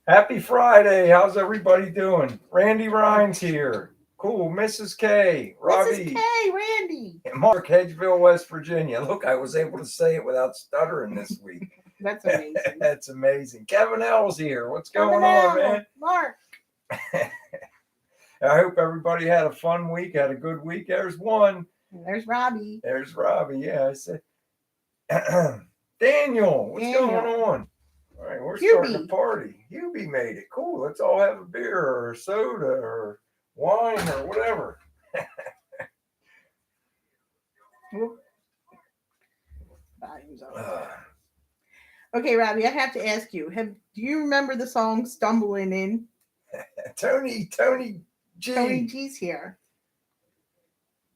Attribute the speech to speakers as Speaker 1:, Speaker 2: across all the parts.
Speaker 1: Happy Friday. How's everybody doing? Randy Rhines here. Cool. Mrs. K,
Speaker 2: Mrs. K,
Speaker 1: Robbie,
Speaker 2: Randy.
Speaker 1: and Mark, Hedgeville, West Virginia. Look, I was able to say it without stuttering this week.
Speaker 2: That's amazing.
Speaker 1: That's amazing. Kevin L's here. What's
Speaker 2: Coming
Speaker 1: going on,
Speaker 2: out,
Speaker 1: man?
Speaker 2: Mark.
Speaker 1: I hope everybody had a fun week, had a good week. There's one.
Speaker 2: And there's Robbie.
Speaker 1: There's Robbie. Yeah, I said, Daniel, what's going on? All right, we're starting a party. Hubie made it. Cool. Let's all have a beer or a soda or wine or whatever.
Speaker 2: Okay, Robbie, I have to ask you. Do you remember the song "Stumbling In"?
Speaker 1: Tony G.
Speaker 2: Tony G's here.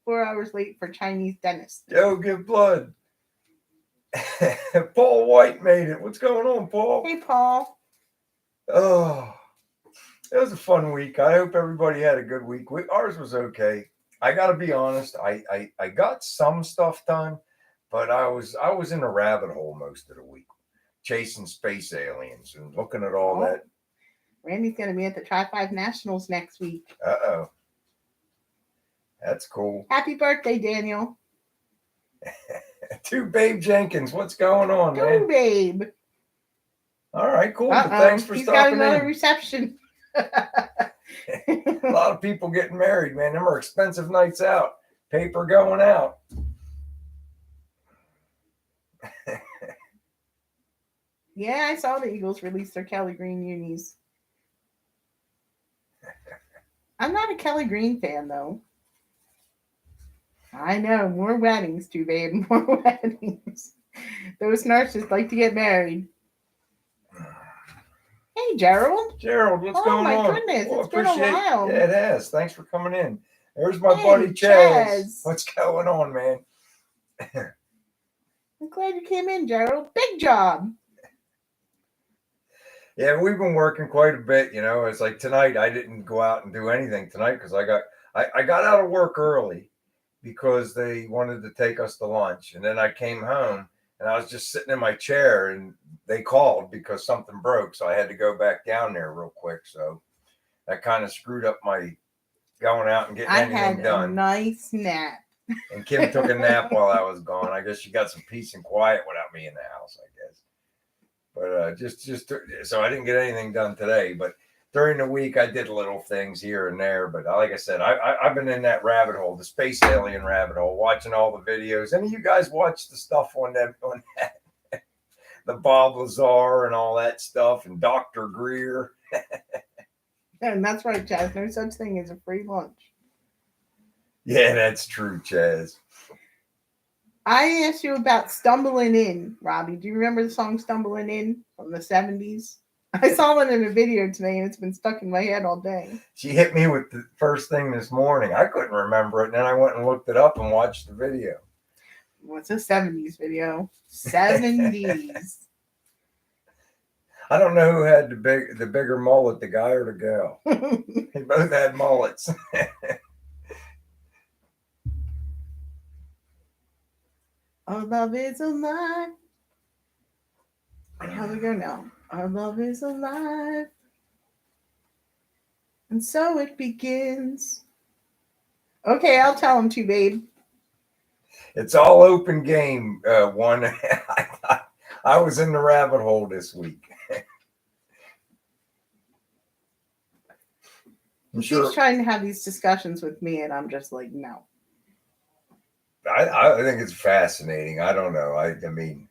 Speaker 2: 4 hours late for Chinese dentist.
Speaker 1: Yo, give blood. Paul White made it. What's going on, Paul?
Speaker 2: Hey, Paul.
Speaker 1: Oh, it was a fun week. I hope everybody had a good week. Ours was okay. I got to be honest. I got some stuff done, but I was in a rabbit hole most of the week, chasing space aliens and looking at all that.
Speaker 2: Randy's going to be at the Tri-5 Nationals next week.
Speaker 1: Uh-oh. That's cool.
Speaker 2: Happy birthday, Daniel.
Speaker 1: To Babe Jenkins. What's going on, man?
Speaker 2: Babe.
Speaker 1: All right, cool. Thanks for
Speaker 2: He's
Speaker 1: stopping
Speaker 2: got another reception.
Speaker 1: A lot of people getting married, man. Them are expensive nights out. Paper going out.
Speaker 2: Yeah, I saw the Eagles release their Kelly Green unis. I'm not a Kelly Green fan, though. I know. More weddings, too, babe. More weddings. Those narcissists like to get married. Hey, Gerald.
Speaker 1: Gerald, what's going on?
Speaker 2: Oh, my goodness. It's been a while.
Speaker 1: Yeah, it has. Thanks for coming in. There's my buddy Chaz. What's going on, man?
Speaker 2: I'm glad you came in, Gerald. Big job.
Speaker 1: Yeah, we've been working quite a bit. You know, it's like tonight I didn't go out and do anything tonight because I got out of work early because they wanted to take us to lunch. And then I came home and I was just sitting in my chair and they called because something broke. So I had to go back down there real quick. So that kind of screwed up my going out and getting anything done.
Speaker 2: I had a nice nap.
Speaker 1: And Kim took a nap while I was gone. I guess she got some peace and quiet without me in the house, I guess. But just so I didn't get anything done today. But during the week, I did little things here and there. But like I said, I've been in that rabbit hole, the space alien rabbit hole, watching all the videos. Any of you guys watch the stuff on that the Bob Lazar and all that stuff, and Dr. Greer?
Speaker 2: And that's right, Chaz. No such thing as a free lunch.
Speaker 1: Yeah, that's true, Chaz.
Speaker 2: I asked you about Stumbling In, Robbie. Do you remember the song Stumbling In from the 70s? I saw it in a video today and it's been stuck in my head all day.
Speaker 1: She hit me with the first thing this morning. I couldn't remember it. And then I went and looked it up and watched the video.
Speaker 2: What's a 70s video? 70s.
Speaker 1: I don't know who had the bigger mullet, the guy or the girl. They both had mullets.
Speaker 2: Our love is alive. How do we go now? Our love is alive. And so it begins. Okay, I'll tell him to, babe.
Speaker 1: It's all open game. One, I was in the rabbit hole this week.
Speaker 2: He's trying to have these discussions with me, and I'm just like, no.
Speaker 1: I think it's fascinating. I don't know. I mean,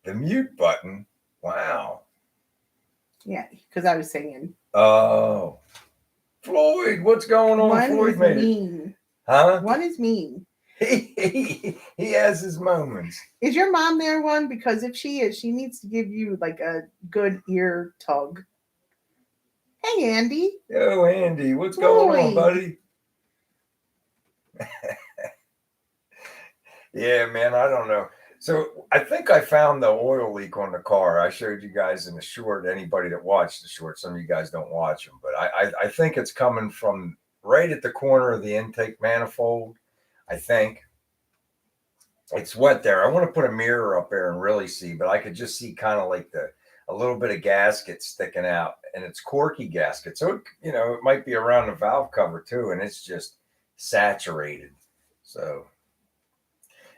Speaker 1: the mute button. Wow.
Speaker 2: Yeah, because I was singing.
Speaker 1: Oh, Floyd, what's going on?
Speaker 2: One
Speaker 1: Floyd
Speaker 2: is
Speaker 1: made
Speaker 2: mean.
Speaker 1: It. Huh?
Speaker 2: One is mean.
Speaker 1: He has his moments.
Speaker 2: Is your mom there, one? Because if she is, she needs to give you like a good ear tug. Hey, Andy.
Speaker 1: Yo, Andy, what's going on, buddy? Yeah, man, I don't know. So I think I found the oil leak on the car. I showed you guys in the short. Anybody that watched the short, some of you guys don't watch them, but I think it's coming from right at the corner of the intake manifold. I think it's wet there. I want to put a mirror up there and really see, but I could just see kind of like a little bit of gasket sticking out, and it's corky gasket. So, it might be around the valve cover too, and it's just saturated. So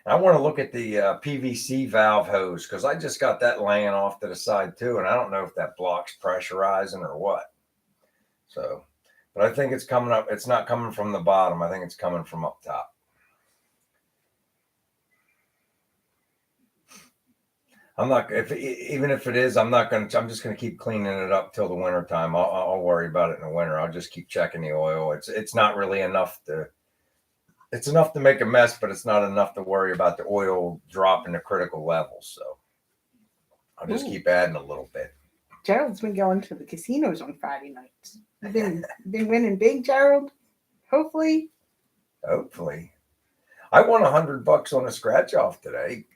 Speaker 1: I want to look at the PVC valve hose because I just got that laying off to the side too, and I don't know if that blocks pressurizing or what. So, but I think it's coming up. It's not coming from the bottom. I think it's coming from up top. I'm not, even if it is, I'm just going to keep cleaning it up till the winter time. I'll worry about it in the winter. I'll just keep checking the oil. It's not really enough it's enough to make a mess, but it's not enough to worry about the oil dropping to critical levels. So I'll just keep adding a little bit.
Speaker 2: Gerald's been going to the casinos on Friday nights. Been winning big, Gerald. Hopefully.
Speaker 1: I won $100 on a scratch off today.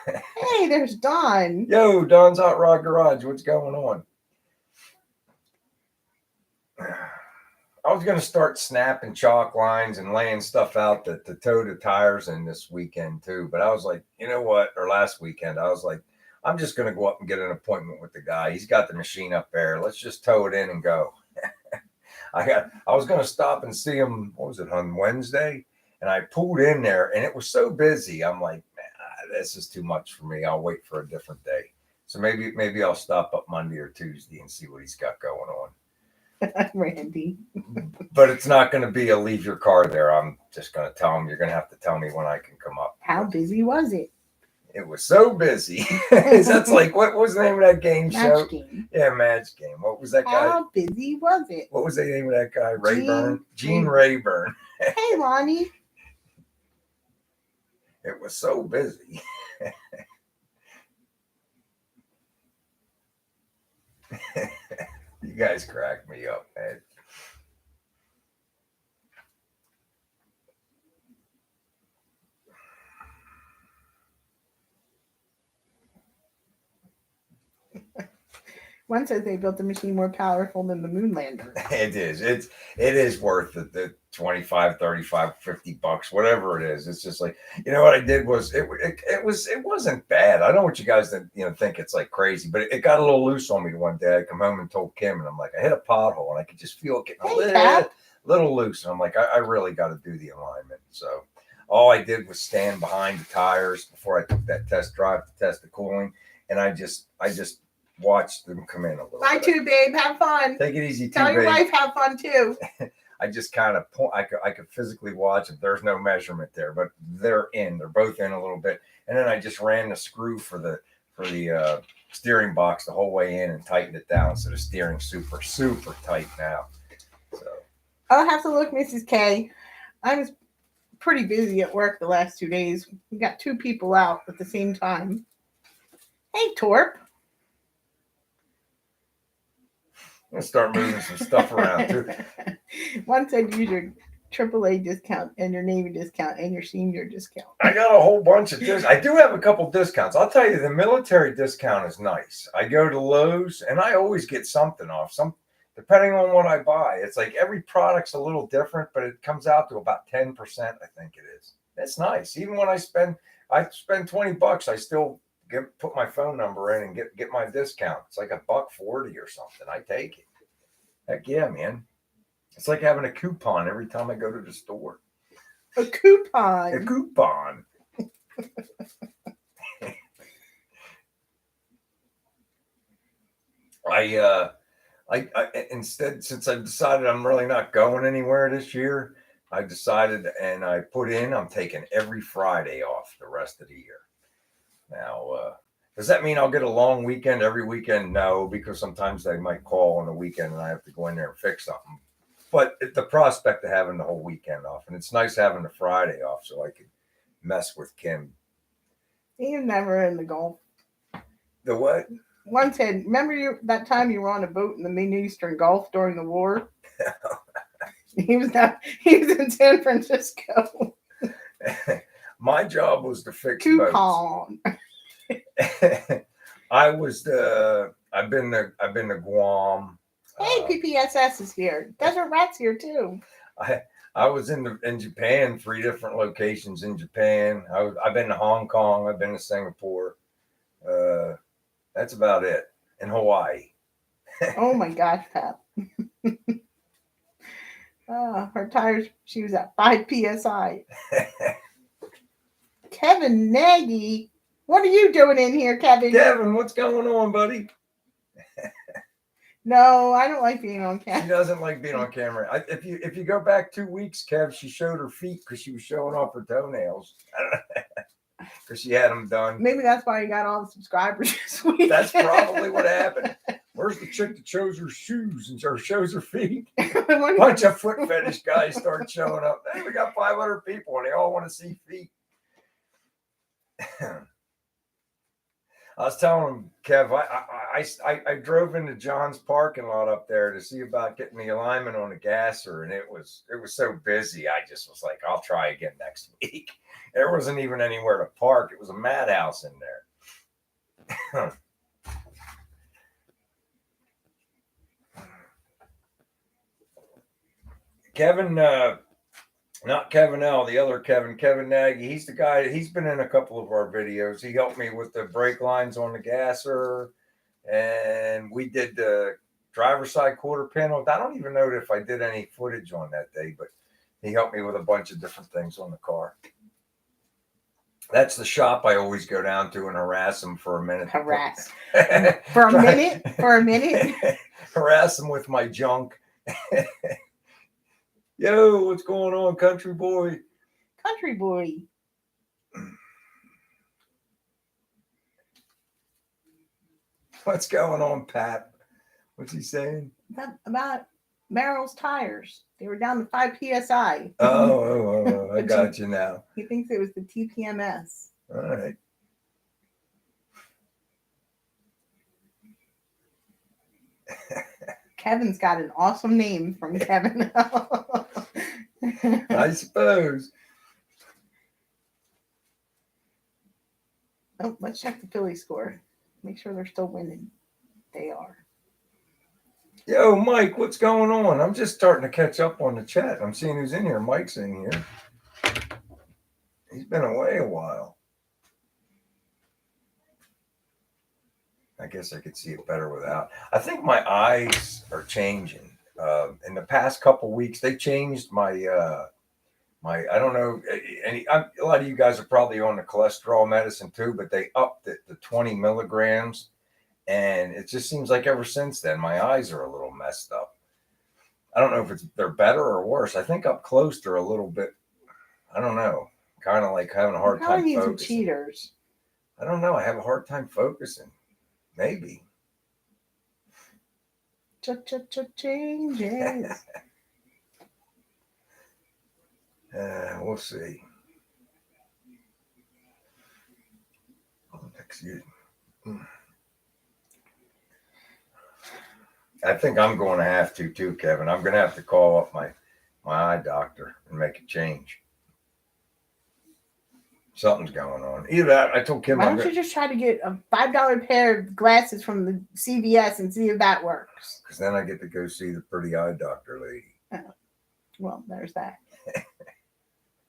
Speaker 2: Hey, there's Don.
Speaker 1: Yo, Don's Hot Rod Garage. What's going on? I was going to start snapping chalk lines and laying stuff out to tow the tires in this weekend too. But I was like, you know what? Or last weekend, I was like, I'm just going to go up and get an appointment with the guy. He's got the machine up there. Let's just tow it in and go. I was going to stop and see him. What was it, on Wednesday? And I pulled in there and it was so busy. I'm like, man, this is too much for me. I'll wait for a different day. So maybe I'll stop up Monday or Tuesday and see what he's got going on.
Speaker 2: Randy.
Speaker 1: But it's not going to be a leave your car there. I'm just going to tell him, you're going to have to tell me when I can come up.
Speaker 2: How busy was it?
Speaker 1: It was so busy. That's like, what was the name of that game show?
Speaker 2: Match Game.
Speaker 1: Yeah, Match Game. What was that guy?
Speaker 2: How busy was it?
Speaker 1: What was the name of that guy? Rayburn? Gene Rayburn.
Speaker 2: Hey, Lonnie.
Speaker 1: It was so busy. You guys crack me up, man.
Speaker 2: One says they built the machine more powerful than the moon lander.
Speaker 1: It is. It is worth it. The 25, 35, $50, whatever it is. It's just like, what I did was it wasn't bad. I know what you guys think it's like crazy, but it got a little loose on me one day. I come home and told Kim, and I'm like, I hit a pothole and I could just feel it getting a little loose. And I'm like, I really got to do the alignment. So all I did was stand behind the tires before I took that test drive to test the cooling. And I just watch them come in a little
Speaker 2: Bye
Speaker 1: bit.
Speaker 2: too, babe. Have fun.
Speaker 1: Take it easy,
Speaker 2: Tell your wife have fun too.
Speaker 1: I just kind of I could physically watch it. There's no measurement there, but they're both in a little bit. And then I just ran the screw for the steering box the whole way in and tightened it down. So the steering's super, super tight now. So
Speaker 2: I'll have to look, Mrs. K. I was pretty busy at work the last 2 days. We got 2 people out at the same time. Hey, Torp.
Speaker 1: I'm gonna start moving some stuff around too.
Speaker 2: One said use your AAA discount and your Navy discount and your senior discount.
Speaker 1: I got a whole bunch of discounts. I do have a couple discounts. I'll tell you, the military discount is nice. I go to Lowe's and I always get something off. Depending on what I buy. It's like every product's a little different, but it comes out to about 10%, I think it is. That's nice. Even when I spend $20, I still put my phone number in and get my discount. It's like $1.40 or something. I take it. Heck yeah, man. It's like having a coupon every time I go to the store.
Speaker 2: A coupon.
Speaker 1: A coupon. I instead, since I've decided I'm really not going anywhere this year, I decided and I put in, I'm taking every Friday off the rest of the year. Now, does that mean I'll get a long weekend every weekend? No, because sometimes they might call on the weekend and I have to go in there and fix something. But the prospect of having the whole weekend off, and it's nice having the Friday off so I could mess with Kim.
Speaker 2: You're never in the Gulf.
Speaker 1: The what?
Speaker 2: One said, remember that time you were on a boat in the Mid-Eastern Gulf during the war? He was in San Francisco.
Speaker 1: My job was to fix
Speaker 2: coupon.
Speaker 1: I've been to Guam.
Speaker 2: Hey, PPSS is here. Desert Rat's here too.
Speaker 1: I was in Japan, 3 different locations in Japan. I've been to Hong Kong. I've been to Singapore. That's about it. in Hawaii.
Speaker 2: Oh my gosh, Pep. Her tires, she was at 5 psi. Kevin Nagy, what are you doing in here, Kevin?
Speaker 1: Kevin, what's going on, buddy?
Speaker 2: No, I don't like being on
Speaker 1: She
Speaker 2: camera.
Speaker 1: doesn't like being on camera. If you go back 2 weeks, Kev, she showed her feet because she was showing off her toenails because she had them done.
Speaker 2: Maybe that's why you got all the subscribers this week.
Speaker 1: That's probably what happened. Where's the chick that shows her shoes and shows her feet? Bunch of foot fetish guys start showing up. Hey, we got 500 people and they all want to see feet. I was telling him, Kev, I drove into John's parking lot up there to see about getting the alignment on the gasser, and it was so busy. I just was like, I'll try again next week. There wasn't even anywhere to park. It was a madhouse in there. Kevin, not Kevin L, the other Kevin Nagy. He's the guy. He's been in a couple of our videos. He helped me with the brake lines on the gasser, and we did the driver's side quarter panel. I don't even know if I did any footage on that day, but he helped me with a bunch of different things on the car. That's the shop I always go down to and harass them for a minute.
Speaker 2: Harass. For a minute? For a minute?
Speaker 1: Harass them with my junk. Yo, what's going on, country boy?
Speaker 2: Country boy.
Speaker 1: What's going on, Pat? What's he saying?
Speaker 2: About Merrill's tires. They were down to 5 psi.
Speaker 1: Oh, I got you now.
Speaker 2: He thinks it was the TPMS.
Speaker 1: All right.
Speaker 2: Kevin's got an awesome name from Kevin.
Speaker 1: I suppose.
Speaker 2: Oh, let's check the Philly score. Make sure they're still winning. They are.
Speaker 1: Yo, Mike, what's going on? I'm just starting to catch up on the chat. I'm seeing who's in here. Mike's in here. He's been away a while. I guess I could see it better without. I think my eyes are changing. In the past couple weeks, they changed my I don't know. A lot of you guys are probably on the cholesterol medicine too, but they upped it to 20 milligrams. And it just seems like ever since then, my eyes are a little messed up. I don't know if they're better or worse. I think up close they're a little bit, I don't know, kind of like having a hard time focusing.
Speaker 2: Cheaters.
Speaker 1: I don't know. I have a hard time focusing. Maybe.
Speaker 2: Changes.
Speaker 1: We'll see. Excuse me. I think I'm going to have to too, Kevin. I'm going to have to call up my eye doctor and make a change. Something's going on. Either that, I told Kim.
Speaker 2: Why don't you just try to get a $5 pair of glasses from the CVS and see if that works?
Speaker 1: Because then I get to go see the pretty eye doctor lady.
Speaker 2: Oh. Well, there's that.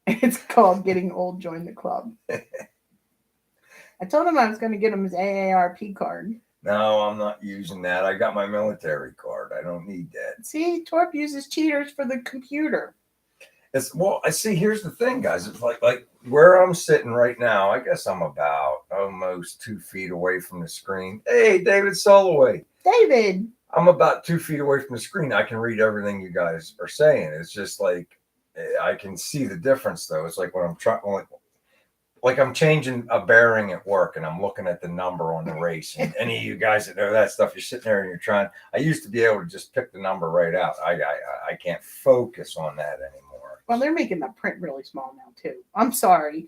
Speaker 2: It's called getting old. Join the club. I told him I was going to get him his AARP card.
Speaker 1: No, I'm not using that. I got my military card. I don't need that.
Speaker 2: See, Torp uses cheaters for the computer.
Speaker 1: I see. Here's the thing, guys. It's like where I'm sitting right now. I guess I'm about almost 2 feet away from the screen. Hey, David Soloway.
Speaker 2: David.
Speaker 1: I'm about 2 feet away from the screen. I can read everything you guys are saying. It's just like I can see the difference, though. It's like when I'm trying, like I'm changing a bearing at work and I'm looking at the number on the race. And any of you guys that know that stuff, you're sitting there and you're trying. I used to be able to just pick the number right out. I can't focus on that anymore.
Speaker 2: Well, they're making the print really small now too. I'm sorry.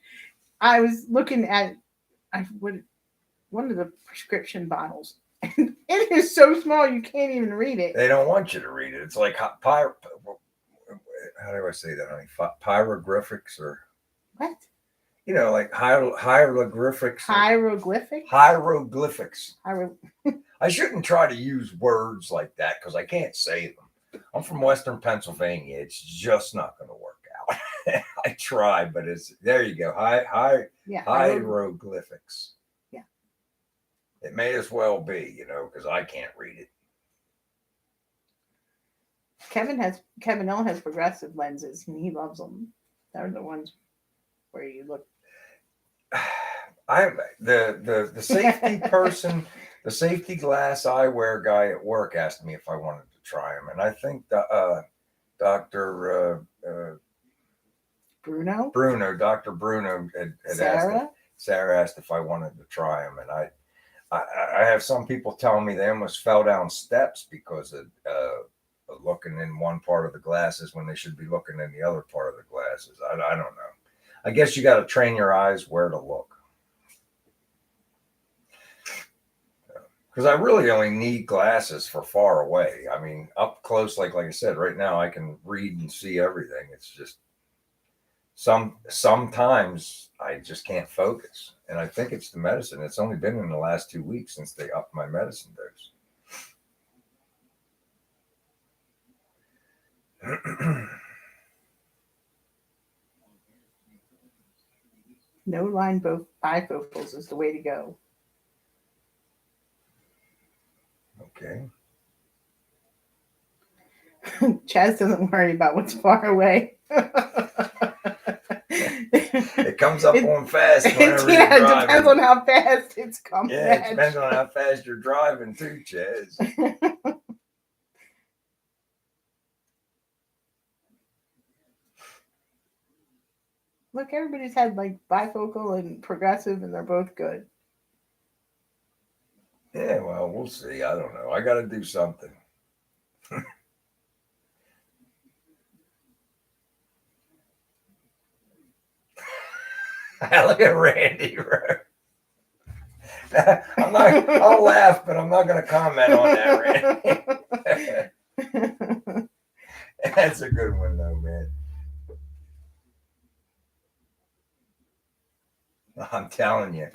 Speaker 2: I was looking at one of the prescription bottles. And it is so small you can't even read it.
Speaker 1: They don't want you to read it. It's like how do I say that, honey? Pyroglyphics or
Speaker 2: what?
Speaker 1: You know, like hieroglyphics.
Speaker 2: Hieroglyphics?
Speaker 1: Hieroglyphics. I shouldn't try to use words like that because I can't say them. I'm from Western Pennsylvania. It's just not going to work out. I try, but it's there you go. Hieroglyphics.
Speaker 2: Yeah.
Speaker 1: It may as well be, because I can't read it.
Speaker 2: Kevin L has progressive lenses and he loves them. They're the ones where you look.
Speaker 1: I the safety person, the safety glass eyewear guy at work asked me if I wanted to try them, and I think Doctor Dr. Bruno had asked. Sarah asked if I wanted to try them, and I have some people telling me they almost fell down steps because of looking in one part of the glasses when they should be looking in the other part of the glasses. I don't know. I guess you got to train your eyes where to look. Because I really only need glasses for far away. I mean, up close, like I said, right now I can read and see everything. It's just sometimes I just can't focus. And I think it's the medicine. It's only been in the last 2 weeks since they upped my medicine dose.
Speaker 2: No line bifocals is the way to go.
Speaker 1: Okay.
Speaker 2: Chaz doesn't worry about what's far away.
Speaker 1: It comes up on fast whenever
Speaker 2: yeah,
Speaker 1: you're driving.
Speaker 2: It depends on how fast it's coming.
Speaker 1: Yeah, it depends on how fast you're driving too, Chaz.
Speaker 2: Look, everybody's had like bifocal and progressive, and they're both good.
Speaker 1: Yeah, well, we'll see. I don't know. I got to do something. Look at Randy. I'll laugh, but I'm not going to comment on that, Randy. That's a good one, though, man. I'm telling you.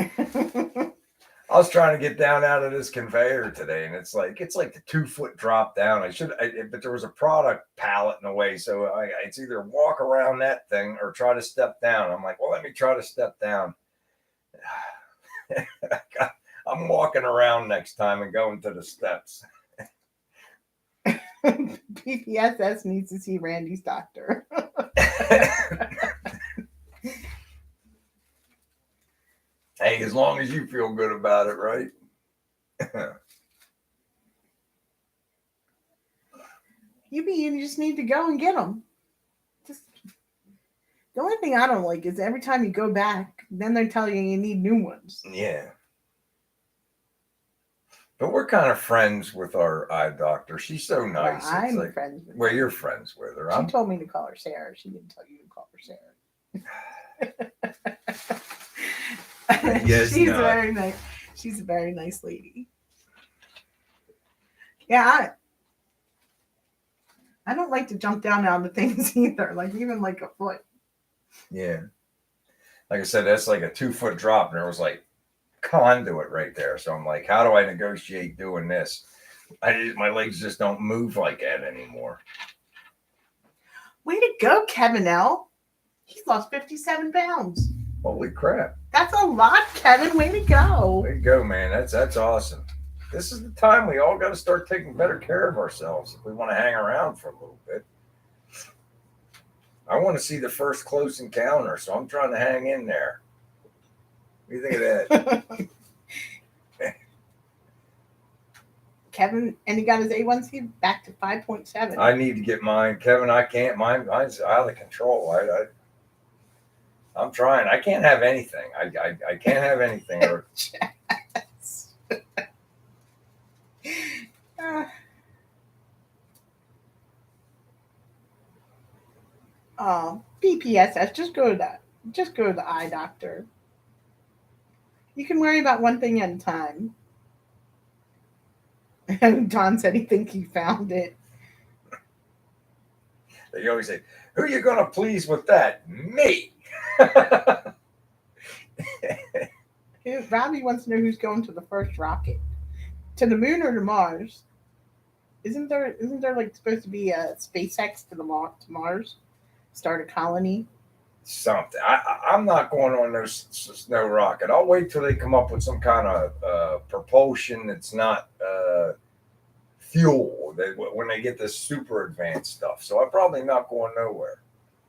Speaker 1: I was trying to get down out of this conveyor today, and it's like the 2-foot drop down. But there was a product pallet in the way, so it's either walk around that thing or try to step down. I'm like, well, let me try to step down. I'm walking around next time and going to the steps.
Speaker 2: PPSS needs to see Randy's doctor.
Speaker 1: Hey, as long as you feel good about it, right?
Speaker 2: You just need to go and get them. The only thing I don't like is every time you go back, then they tell you need new ones.
Speaker 1: Yeah. But we're kind of friends with our eye doctor. She's so nice.
Speaker 2: Well, I'm friends with her.
Speaker 1: Well, you're friends with her.
Speaker 2: She told me to call her Sarah. She didn't tell you to call her Sarah.
Speaker 1: Yes,
Speaker 2: very nice. She's a very nice lady. Yeah, I don't like to jump down onto things either. Like even like a foot.
Speaker 1: Yeah. Like I said, that's like a 2-foot drop, and there was like conduit right there. So I'm like, how do I negotiate doing this? My legs just don't move like that anymore.
Speaker 2: Way to go, Kevin L. He's lost 57 pounds.
Speaker 1: Holy crap.
Speaker 2: That's a lot, Kevin. Way to go.
Speaker 1: Way to go, man. That's awesome. This is the time we all got to start taking better care of ourselves if we want to hang around for a little bit. I want to see the first Close Encounter, so I'm trying to hang in there. What do you think of that?
Speaker 2: Kevin, and he got his A1C back to 5.7.
Speaker 1: I need to get mine. Kevin, I can't. Mine's out of control. I'm trying. I can't have anything. I can't have anything.
Speaker 2: BPSS. Just go to the eye doctor. You can worry about one thing at a time. And Don said he think he found it.
Speaker 1: They always say, "Who are you going to please with that?" Me.
Speaker 2: Robbie wants to know who's going to the first rocket, to the moon or to Mars. Isn't there like supposed to be a SpaceX to Mars, start a colony?
Speaker 1: something. I'm not going on no snow rocket. I'll wait till they come up with some kind of propulsion that's not fuel. When they get this super advanced stuff. So I'm probably not going nowhere.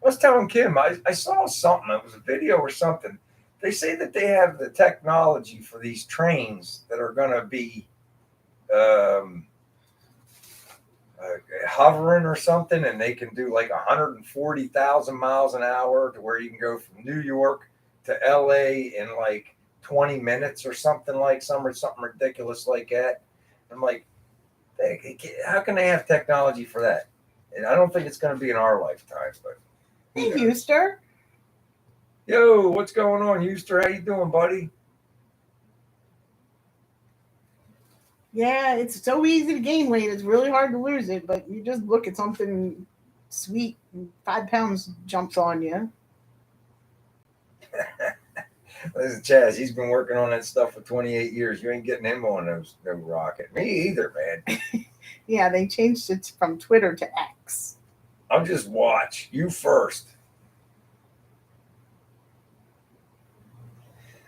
Speaker 1: I was telling Kim, I saw something. It was a video or something. They say that they have the technology for these trains that are going to be um, hovering or something, and they can do like 140,000 miles an hour to where you can go from New York to LA in like 20 minutes or something something ridiculous like that. I'm like, how can they have technology for that? And I don't think it's going to be in our lifetime, but
Speaker 2: Hey, Houston.
Speaker 1: Yo, what's going on, Houston? How you doing, buddy?
Speaker 2: Yeah, it's so easy to gain weight. It's really hard to lose it, but you just look at something sweet, and 5 pounds jumps on you.
Speaker 1: Listen, Chaz, he's been working on that stuff for 28 years. You ain't getting him on no rocket. Me either, man.
Speaker 2: Yeah, they changed it from Twitter to X.
Speaker 1: I'll just watch. You first.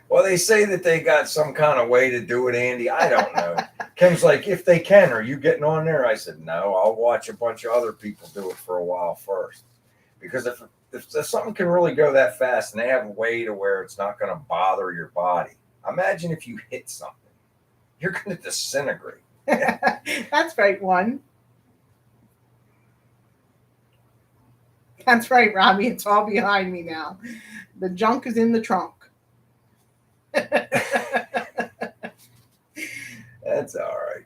Speaker 1: Well, they say that they got some kind of way to do it, Andy. I don't know. Kim's like, if they can, are you getting on there? I said, no, I'll watch a bunch of other people do it for a while first. Because if something can really go that fast and they have a way to where it's not going to bother your body, imagine if you hit something. You're going to disintegrate.
Speaker 2: That's right, one. That's right, Robbie. It's all behind me now. The junk is in the trunk.
Speaker 1: That's all right.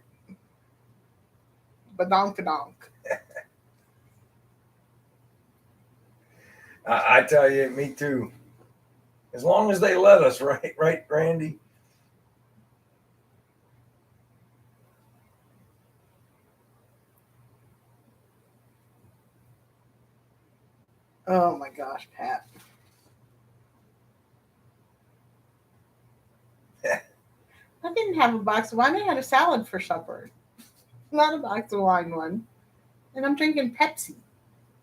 Speaker 2: Badonk-a-donk.
Speaker 1: I tell you, me too. As long as they let us, right, Randy?
Speaker 2: Oh my gosh, Pat. I didn't have a box of wine. I had a salad for supper. Not a box of wine one. And I'm drinking Pepsi.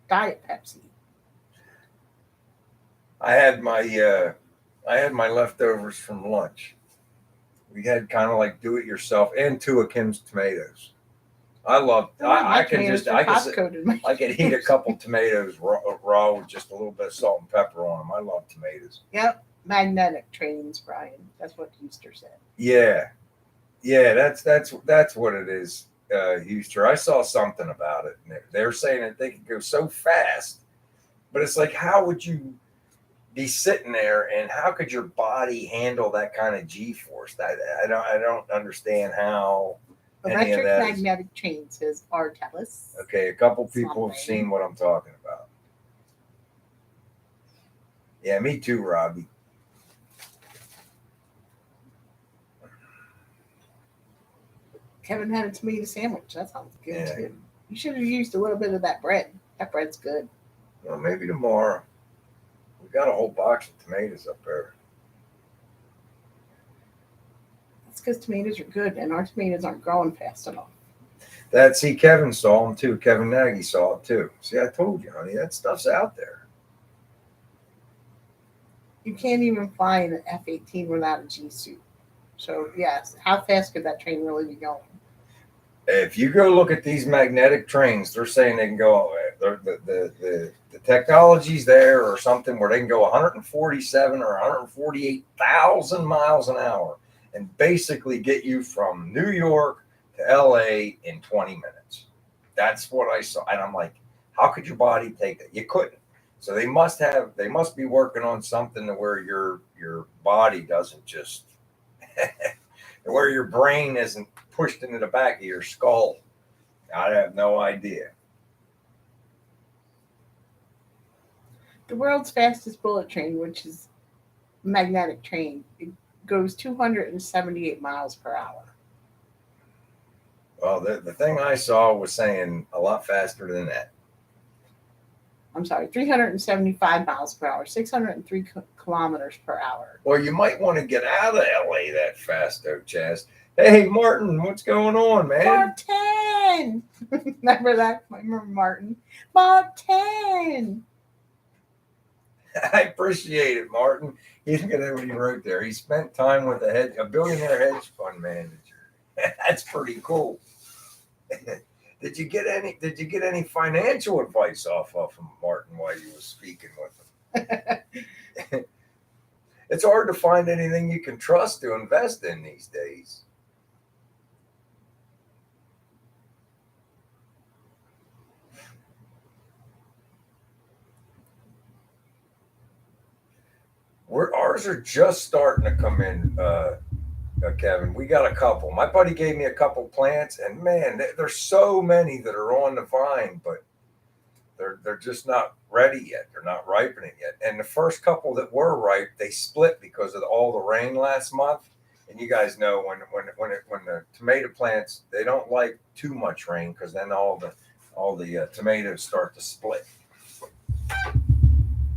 Speaker 2: Diet Pepsi.
Speaker 1: I had my leftovers from lunch. We had kind of like do it yourself and two of Kim's tomatoes. I can eat a couple tomatoes raw with just a little bit of salt and pepper on them. I love tomatoes.
Speaker 2: Yep. Magnetic trains, Brian. That's what Houston said.
Speaker 1: Yeah. That's what it is, Houston. I saw something about it. And they're saying that they could go so fast, but it's like, how would you be sitting there and how could your body handle that kind of G-force? I don't understand how.
Speaker 2: Electric magnetic train, says Artelis.
Speaker 1: Okay, a couple people have seen what I'm talking about. Yeah, me too, Robbie.
Speaker 2: Kevin had a tomato sandwich. That sounds good too. You should have used a little bit of that bread. That bread's good.
Speaker 1: Well, maybe tomorrow. We got a whole box of tomatoes up there.
Speaker 2: That's because tomatoes are good, and our tomatoes aren't growing fast enough.
Speaker 1: Kevin saw them too. Kevin Nagy saw it too. See, I told you, honey, that stuff's out there.
Speaker 2: You can't even fly in an F-18 without a G suit. So yes, how fast could that train really be going?
Speaker 1: If you go look at these magnetic trains, they're saying they can go. The technology's there or something where they can go 147 or 148,000 miles an hour and basically get you from New York to LA in 20 minutes. That's what I saw, and I'm like, how could your body take that? You couldn't. So they must be working on something to where your body doesn't just where your brain isn't pushed into the back of your skull. I have no idea.
Speaker 2: The world's fastest bullet train, which is a magnetic train, it goes 278 miles per hour.
Speaker 1: Well, the thing I saw was saying a lot faster than that.
Speaker 2: I'm sorry, 375 miles per hour, 603 kilometers per hour.
Speaker 1: Well, you might want to get out of LA that fast, though, Chaz. Hey, Martin, what's going on, man?
Speaker 2: Martin! Remember that? I remember Martin. Martin!
Speaker 1: I appreciate it, Martin. He's gonna what he wrote there. He spent time with a billionaire hedge fund manager. That's pretty cool. Did you get any financial advice off of him, Martin, while you were speaking with him? It's hard to find anything you can trust to invest in these days. Ours are just starting to come in, Kevin. We got a couple. My buddy gave me a couple plants, and man, there's so many that are on the vine, but they're just not ready yet. They're not ripening yet. And the first couple that were ripe, they split because of all the rain last month. And you guys know when the tomato plants, they don't like too much rain because then all the tomatoes start to split.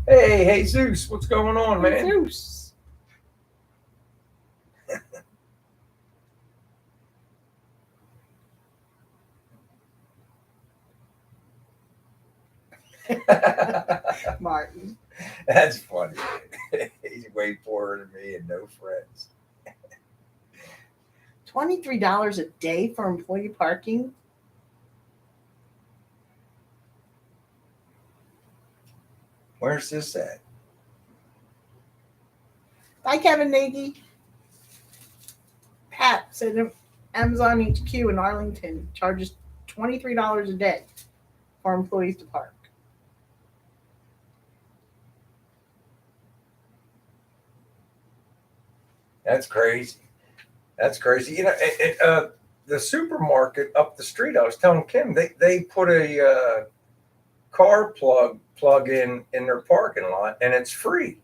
Speaker 1: Hey, Zeus, what's going on, man?
Speaker 2: Zeus. Martin.
Speaker 1: That's funny. He's way poorer than me and no friends.
Speaker 2: $23 a day for employee parking.
Speaker 1: Where's this at?
Speaker 2: Hi, Kevin Nagy. Pat said Amazon HQ in Arlington charges $23 a day for employees to park.
Speaker 1: That's crazy. That's crazy. You know, the supermarket up the street, I was telling Kim, they put a car plug in their parking lot, and it's free.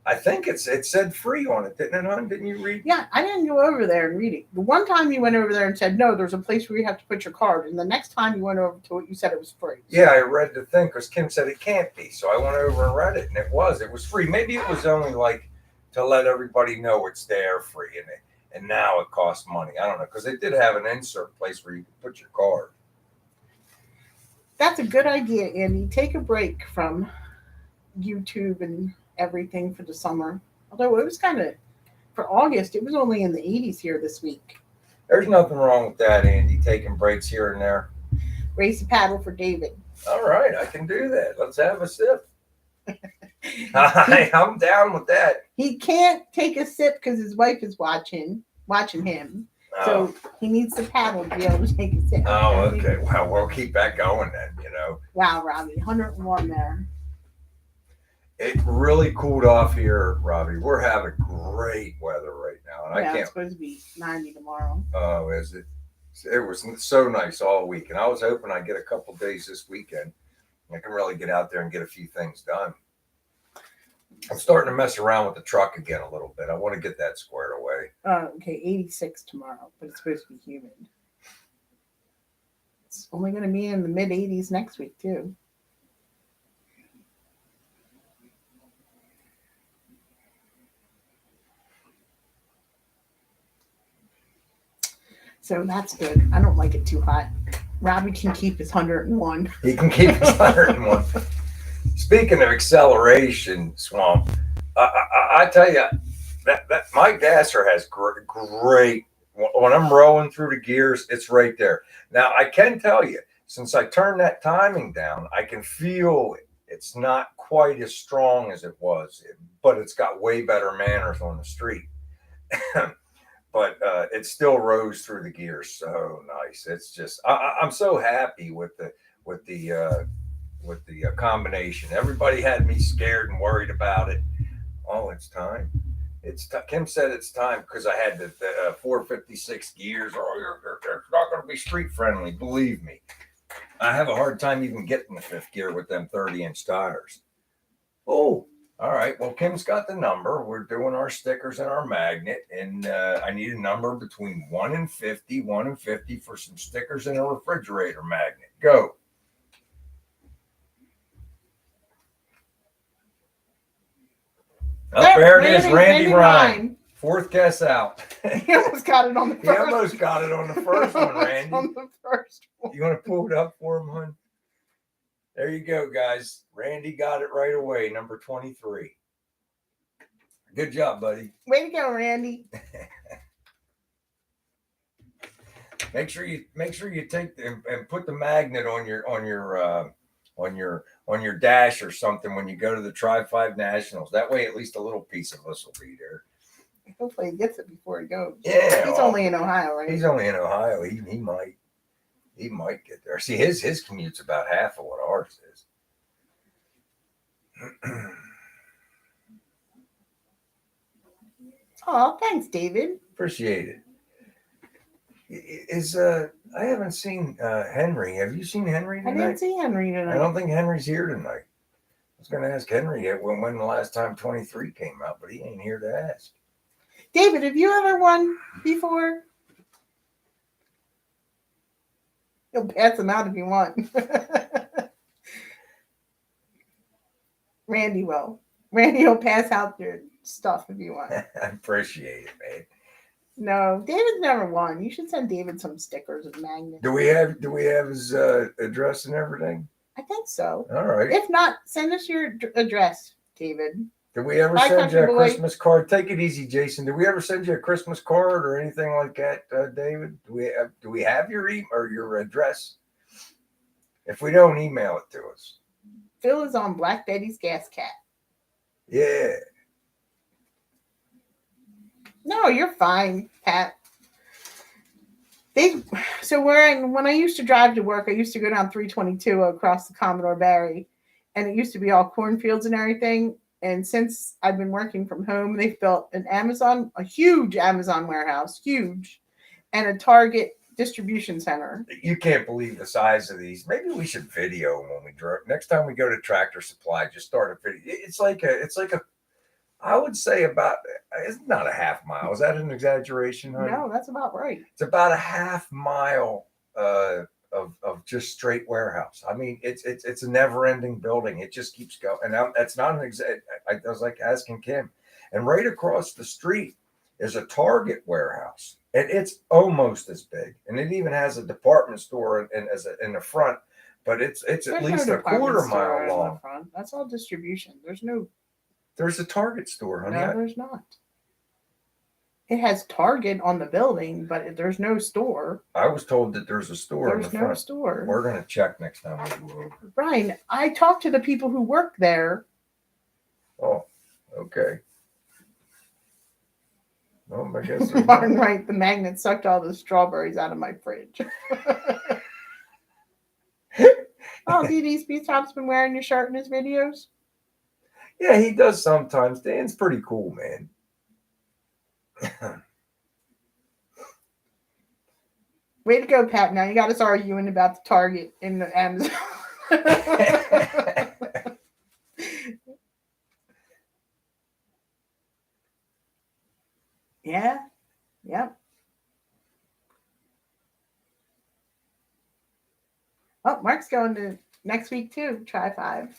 Speaker 1: I think it said free on it, didn't it, hon? Didn't you read?
Speaker 2: Yeah, I didn't go over there and read it. The one time you went over there and said, no, there's a place where you have to put your card. And the next time you went over to it, you said it was free.
Speaker 1: Yeah, I read the thing because Kim said it can't be. So I went over and read it, and it was free. Maybe it was only like to let everybody know it's there free, and now it costs money. I don't know, because they did have an insert place where you could put your card.
Speaker 2: That's a good idea, Andy. Take a break from YouTube and everything for the summer. Although it was kind of, for August, it was only in the 80s here this week.
Speaker 1: There's nothing wrong with that, Andy, taking breaks here and there.
Speaker 2: Raise a paddle for David.
Speaker 1: All right, I can do that. Let's have a sip. I'm down with that.
Speaker 2: He can't take a sip because his wife is watching him.
Speaker 1: Oh.
Speaker 2: So he needs the paddle to be able to take a sip.
Speaker 1: Oh, okay. Well, we'll keep that going then, you know.
Speaker 2: Wow, Robbie, 101 there.
Speaker 1: It really cooled off here, Robbie. We're having great weather right now. And
Speaker 2: Yeah,
Speaker 1: I can't.
Speaker 2: it's supposed to be 90 tomorrow.
Speaker 1: Oh, is it? It was so nice all week. And I was hoping I'd get a couple days this weekend. I can really get out there and get a few things done. I'm starting to mess around with the truck again a little bit. I want to get that squared away.
Speaker 2: Okay, 86 tomorrow, but it's supposed to be humid. It's only going to be in the mid 80s next week, too. So that's good. I don't like it too hot. Robbie can keep his 101.
Speaker 1: He can keep his 101. Speaking of acceleration, Swamp, I tell you, that my gasser has great. When I'm rolling through the gears, it's right there. Now, I can tell you, since I turned that timing down, I can feel it's not quite as strong as it was, but it's got way better manners on the street. But it still rose through the gears so nice. It's just I'm so happy with the combination. Everybody had me scared and worried about it. Oh, it's time. Kim said it's time because I had the 456 gears. Oh, it's not going to be street friendly. Believe me, I have a hard time even getting the fifth gear with them 30-inch tires. Oh, all right. Well, Kim's got the number. We're doing our stickers and our magnet, and I need a number between 1 and 50. 1 and 50 for some stickers and a refrigerator magnet. Go. Up there it is, Randy Ryan. Fourth guess out.
Speaker 2: He almost got it on the first.
Speaker 1: He almost got it on the first one, Randy.
Speaker 2: On the first one.
Speaker 1: You want to pull it up for him, hon? There you go, guys. Randy got it right away. Number 23. Good job, buddy.
Speaker 2: Way to go, Randy.
Speaker 1: Make sure you take and put the magnet on your dash or something when you go to the Tri-5 Nationals. That way, at least a little piece of us will be there.
Speaker 2: Hopefully, he gets it before he goes.
Speaker 1: Yeah,
Speaker 2: he's only in Ohio, right?
Speaker 1: He's only in Ohio. He might get there. See, his commute's about half of what ours is.
Speaker 2: Oh, thanks, David.
Speaker 1: Appreciate it. I haven't seen Henry. Have you seen Henry tonight?
Speaker 2: I didn't see Henry tonight.
Speaker 1: I don't think Henry's here tonight. I was going to ask Henry when the last time 23 came out, but he ain't here to ask.
Speaker 2: David, have you ever won before? You'll pass them out if you want. Randy will. Randy will pass out your stuff if you want.
Speaker 1: I appreciate it, man.
Speaker 2: No, David's never won. You should send David some stickers and magnets.
Speaker 1: Do we have his address and everything?
Speaker 2: I think so.
Speaker 1: All right.
Speaker 2: If not, send us your address, David.
Speaker 1: Did we ever send you a Christmas card? Take it easy, Jason. Did we ever send you a Christmas card or anything like that, David? Do we have your email or your address? If we don't, email it to us.
Speaker 2: Phil is on Black Betty's Gas Cat.
Speaker 1: Yeah.
Speaker 2: No, you're fine, Pat. When I used to drive to work, I used to go down 322 across the Commodore Barry, and it used to be all cornfields and everything. And since I've been working from home, they've built a huge Amazon warehouse, huge, and a Target distribution center.
Speaker 1: You can't believe the size of these. Maybe we should video when we drive. Next time we go to Tractor Supply, just start a video. It's like a I would say it's not a half mile. Is that an exaggeration, honey?
Speaker 2: No, that's about right.
Speaker 1: It's about a half mile of just straight warehouse. I mean, it's a never-ending building. It just keeps going. And that's not an I was like asking Kim. And right across the street is a Target warehouse. And it's almost as big. And it even has a department store in the front. But it's at least a quarter mile long.
Speaker 2: That's all distribution.
Speaker 1: There's a Target store, honey.
Speaker 2: No, there's not. It has Target on the building, but there's no store.
Speaker 1: I was told that there's a store in the front.
Speaker 2: There's no store.
Speaker 1: We're going to check next time we go over.
Speaker 2: Brian, I talked to the people who work there.
Speaker 1: Oh, okay. Well, I guess
Speaker 2: Martin, right, the magnet sucked all the strawberries out of my fridge. Oh, DD Speedtop's been wearing your shirt in his videos?
Speaker 1: Yeah, he does sometimes. Dan's pretty cool, man.
Speaker 2: Way to go, Pat. Now you got us arguing about the Target in the Amazon. Yeah. Yep. Oh, Mark's going to next week too. Tri-5.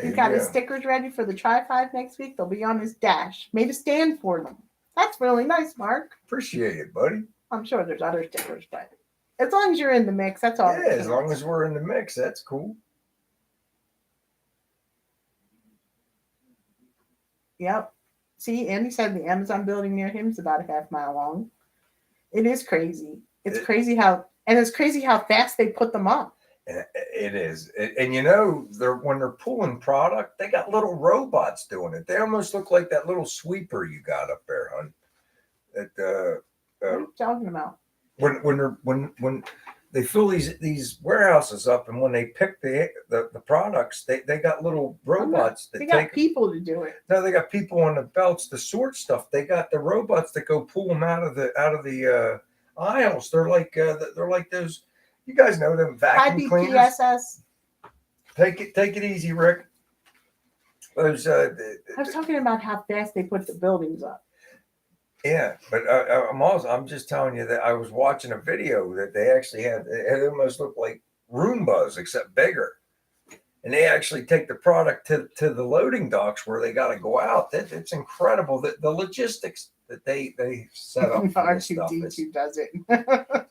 Speaker 2: He's got his stickers ready for the Tri-5 next week. They'll be on his dash. Made a stand for them. That's really nice, Mark.
Speaker 1: Appreciate it, buddy.
Speaker 2: I'm sure there's other stickers, but as long as you're in the mix, that's all.
Speaker 1: Yeah, as long as we're in the mix, that's cool.
Speaker 2: Yep. See, Andy said the Amazon building near him is about a half mile long. It is crazy. It's crazy how fast they put them up.
Speaker 1: It is. And you know, when they're pulling product, they got little robots doing it. They almost look like that little sweeper you got up there, hon.
Speaker 2: What are you talking about?
Speaker 1: When they fill these warehouses up, and when they pick the products, they got little robots
Speaker 2: they got people to do it.
Speaker 1: No, they got people on the belts to sort stuff. They got the robots that go pull them out of the aisles. They're like those. You guys know them vacuum cleaners.
Speaker 2: IBPSS.
Speaker 1: Take it easy, Rick. Those.
Speaker 2: I was talking about how fast they put the buildings up.
Speaker 1: Yeah, but I'm just telling you that I was watching a video that they actually had. It almost looked like Roombas except bigger, and they actually take the product to the loading docks where they got to go out. It's incredible the logistics that they set up for this stuff.
Speaker 2: R2D2 does it.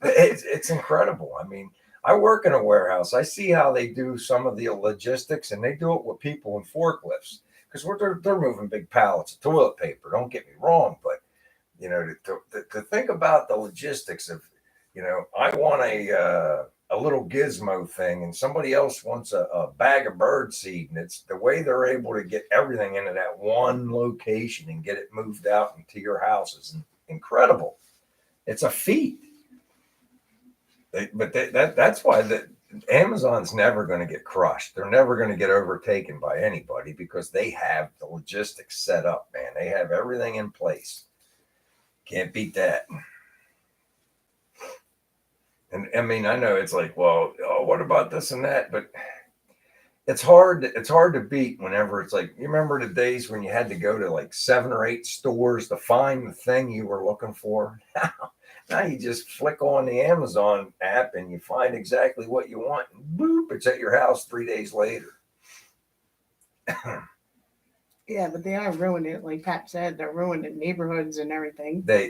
Speaker 1: It's incredible. I mean, I work in a warehouse. I see how they do some of the logistics, and they do it with people in forklifts because they're moving big pallets of toilet paper. Don't get me wrong, but to think about the logistics of, I want a little gizmo thing, and somebody else wants a bag of bird seed, and it's the way they're able to get everything into that one location and get it moved out into your house is incredible. It's a feat. That's why Amazon's never going to get crushed. They're never going to get overtaken by anybody because they have the logistics set up, man. They have everything in place. Can't beat that. And I mean, I know it's like, well, what about this and that? But it's hard to beat whenever it's like, you remember the days when you had to go to like 7 or 8 stores to find the thing you were looking for? Now you just flick on the Amazon app and you find exactly what you want. And boop, it's at your house 3 days later.
Speaker 2: Yeah, but they are ruining it, like Pat said. They're ruining neighborhoods and everything.
Speaker 1: There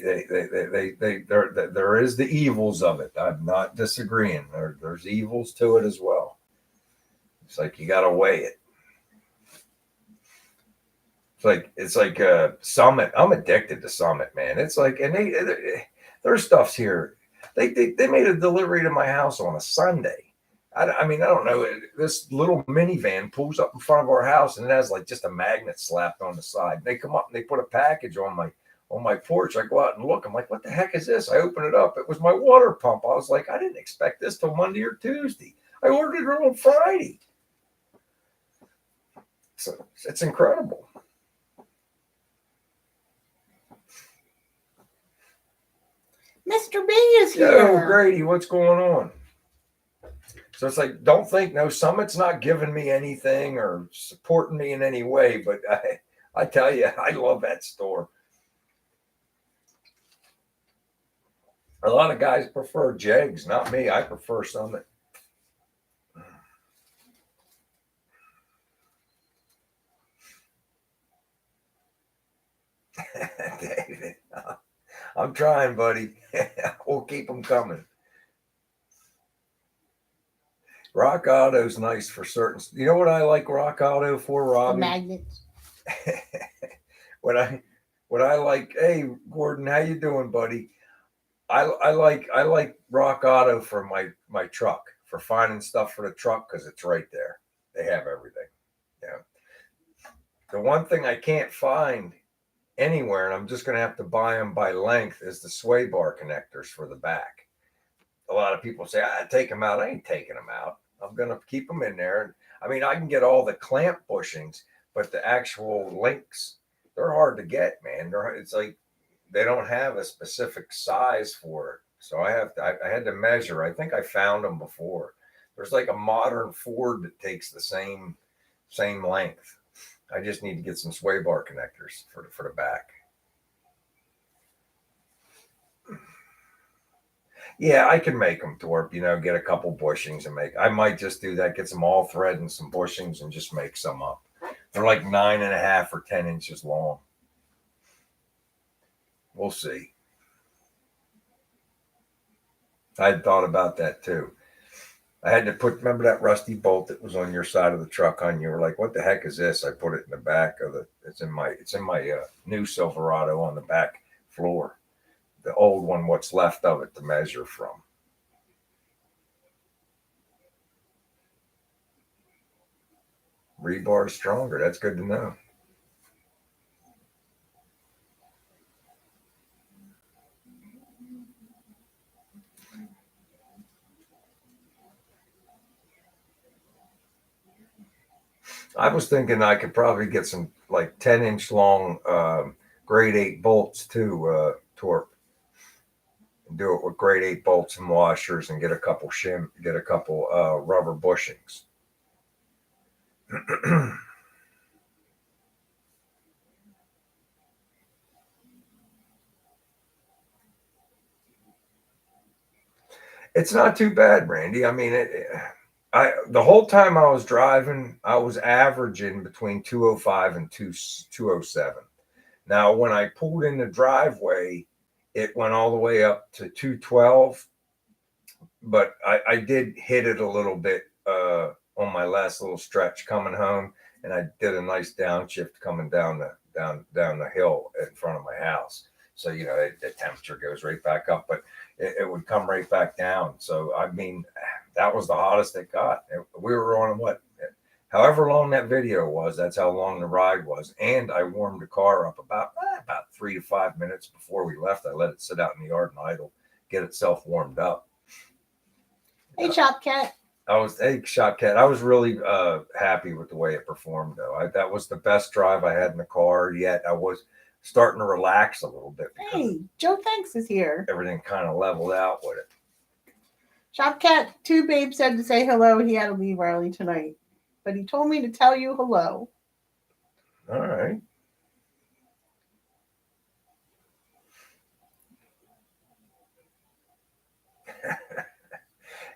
Speaker 1: is the evils of it. I'm not disagreeing. There's evils to it as well. It's like you got to weigh it. It's like Summit. I'm addicted to Summit, man. It's like, and their stuff's here. They made a delivery to my house on a Sunday. I mean, I don't know. This little minivan pulls up in front of our house, and it has like just a magnet slapped on the side. They come up and they put a package on my porch. I go out and look. I'm like, what the heck is this? I open it up. It was my water pump. I was like, I didn't expect this till Monday or Tuesday. I ordered it on Friday. So it's incredible.
Speaker 2: Mr. B is here.
Speaker 1: Yo, Grady, what's going on? So it's like, don't think Summit's not giving me anything or supporting me in any way, but I tell you, I love that store. A lot of guys prefer Jegs, not me. I prefer Summit. I'm trying, buddy. We'll keep them coming. Rock Auto's nice for certain. You know what I like Rock Auto for, Robbie?
Speaker 2: The magnets.
Speaker 1: what I like. Hey, Gordon, how you doing, buddy? I like Rock Auto for my truck, for finding stuff for the truck because it's right there. They have everything. Yeah. The one thing I can't find anywhere, and I'm just going to have to buy them by length, is the sway bar connectors for the back. A lot of people say, I take them out. I ain't taking them out. I'm going to keep them in there. I mean, I can get all the clamp bushings, but the actual links, they're hard to get, man. It's like they don't have a specific size for it. So I had to measure. I think I found them before. There's like a modern Ford that takes the same length. I just need to get some sway bar connectors for the back. Yeah, I can make them, Torp, get a couple bushings and I might just do that, get some all thread and some bushings and just make some up. They're like 9.5 or 10 inches long. We'll see. I had thought about that too. I had to remember that rusty bolt that was on your side of the truck on you were like, what the heck is this? I put it in the back of it's in my new Silverado on the back floor. The old one, what's left of it to measure from. Rebar is stronger. That's good to know. I was thinking I could probably get some like 10-inch long grade 8 bolts too, Torp. Do it with grade 8 bolts and washers and get a couple rubber bushings. It's not too bad, Randy. I mean, the whole time I was driving, I was averaging between 205 and 207. Now, when I pulled in the driveway, it went all the way up to 212. but I did hit it a little bit on my last little stretch coming home, and I did a nice downshift coming down the hill in front of my house. So the temperature goes right back up, but it would come right back down. So I mean, that was the hottest it got. We were on what, however long that video was. That's how long the ride was, and I warmed the car up about 3 to 5 minutes before we left. I let it sit out in the yard and idle, get itself warmed up.
Speaker 2: Hey, Shop Cat.
Speaker 1: Shop Cat. I was really happy with the way it performed, though. That was the best drive I had in the car yet. I was starting to relax a little bit.
Speaker 2: Hey, Joe Thanks is here.
Speaker 1: Everything kind of leveled out with it.
Speaker 2: Shop Cat 2 Babe said to say hello. He had to leave early tonight, but he told me to tell you hello.
Speaker 1: All right.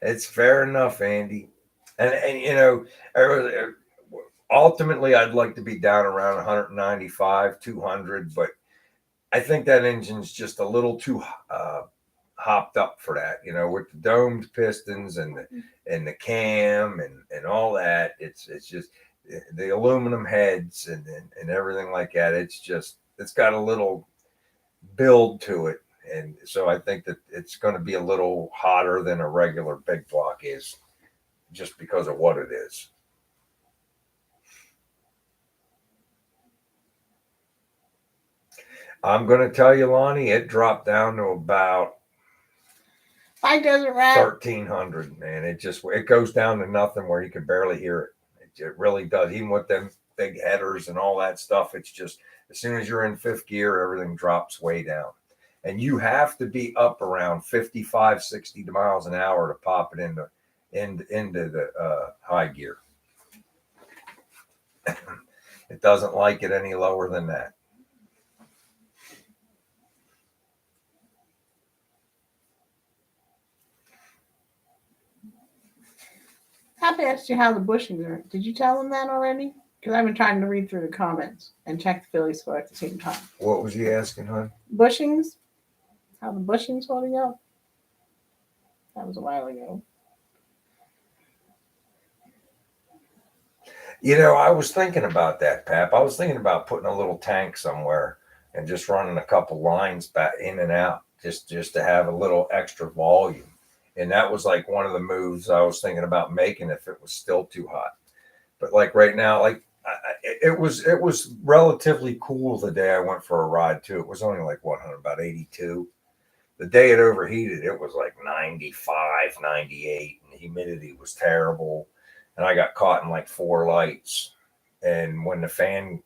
Speaker 1: It's fair enough, Andy. And ultimately, I'd like to be down around 195, 200, but I think that engine's just a little too hopped up for that. With the domed pistons and the cam and all that. It's just the aluminum heads and everything like that. It's got a little build to it. And so I think that it's going to be a little hotter than a regular big block is, just because of what it is. I'm going to tell you, Lonnie, it dropped down to about 1,300, man. It goes down to nothing where you can barely hear it. It really does. Even with them big headers and all that stuff, it's just as soon as you're in fifth gear, everything drops way down. And you have to be up around 55, 60 miles an hour to pop it into the high gear. It doesn't like it any lower than that.
Speaker 2: Papa asked you how the bushings are. Did you tell him that already? Because I've been trying to read through the comments and check the Philly score at the same time.
Speaker 1: What was he asking, hon?
Speaker 2: Bushings? How the bushings holding up? That was a while ago.
Speaker 1: I was thinking about that, Pap. I was thinking about putting a little tank somewhere and just running a couple lines back in and out, just to have a little extra volume. And that was like one of the moves I was thinking about making if it was still too hot. But like right now, it was relatively cool the day I went for a ride too. It was only like about 82. The day it overheated, it was like 95, 98, and the humidity was terrible. And I got caught in like 4 lights. And when the fan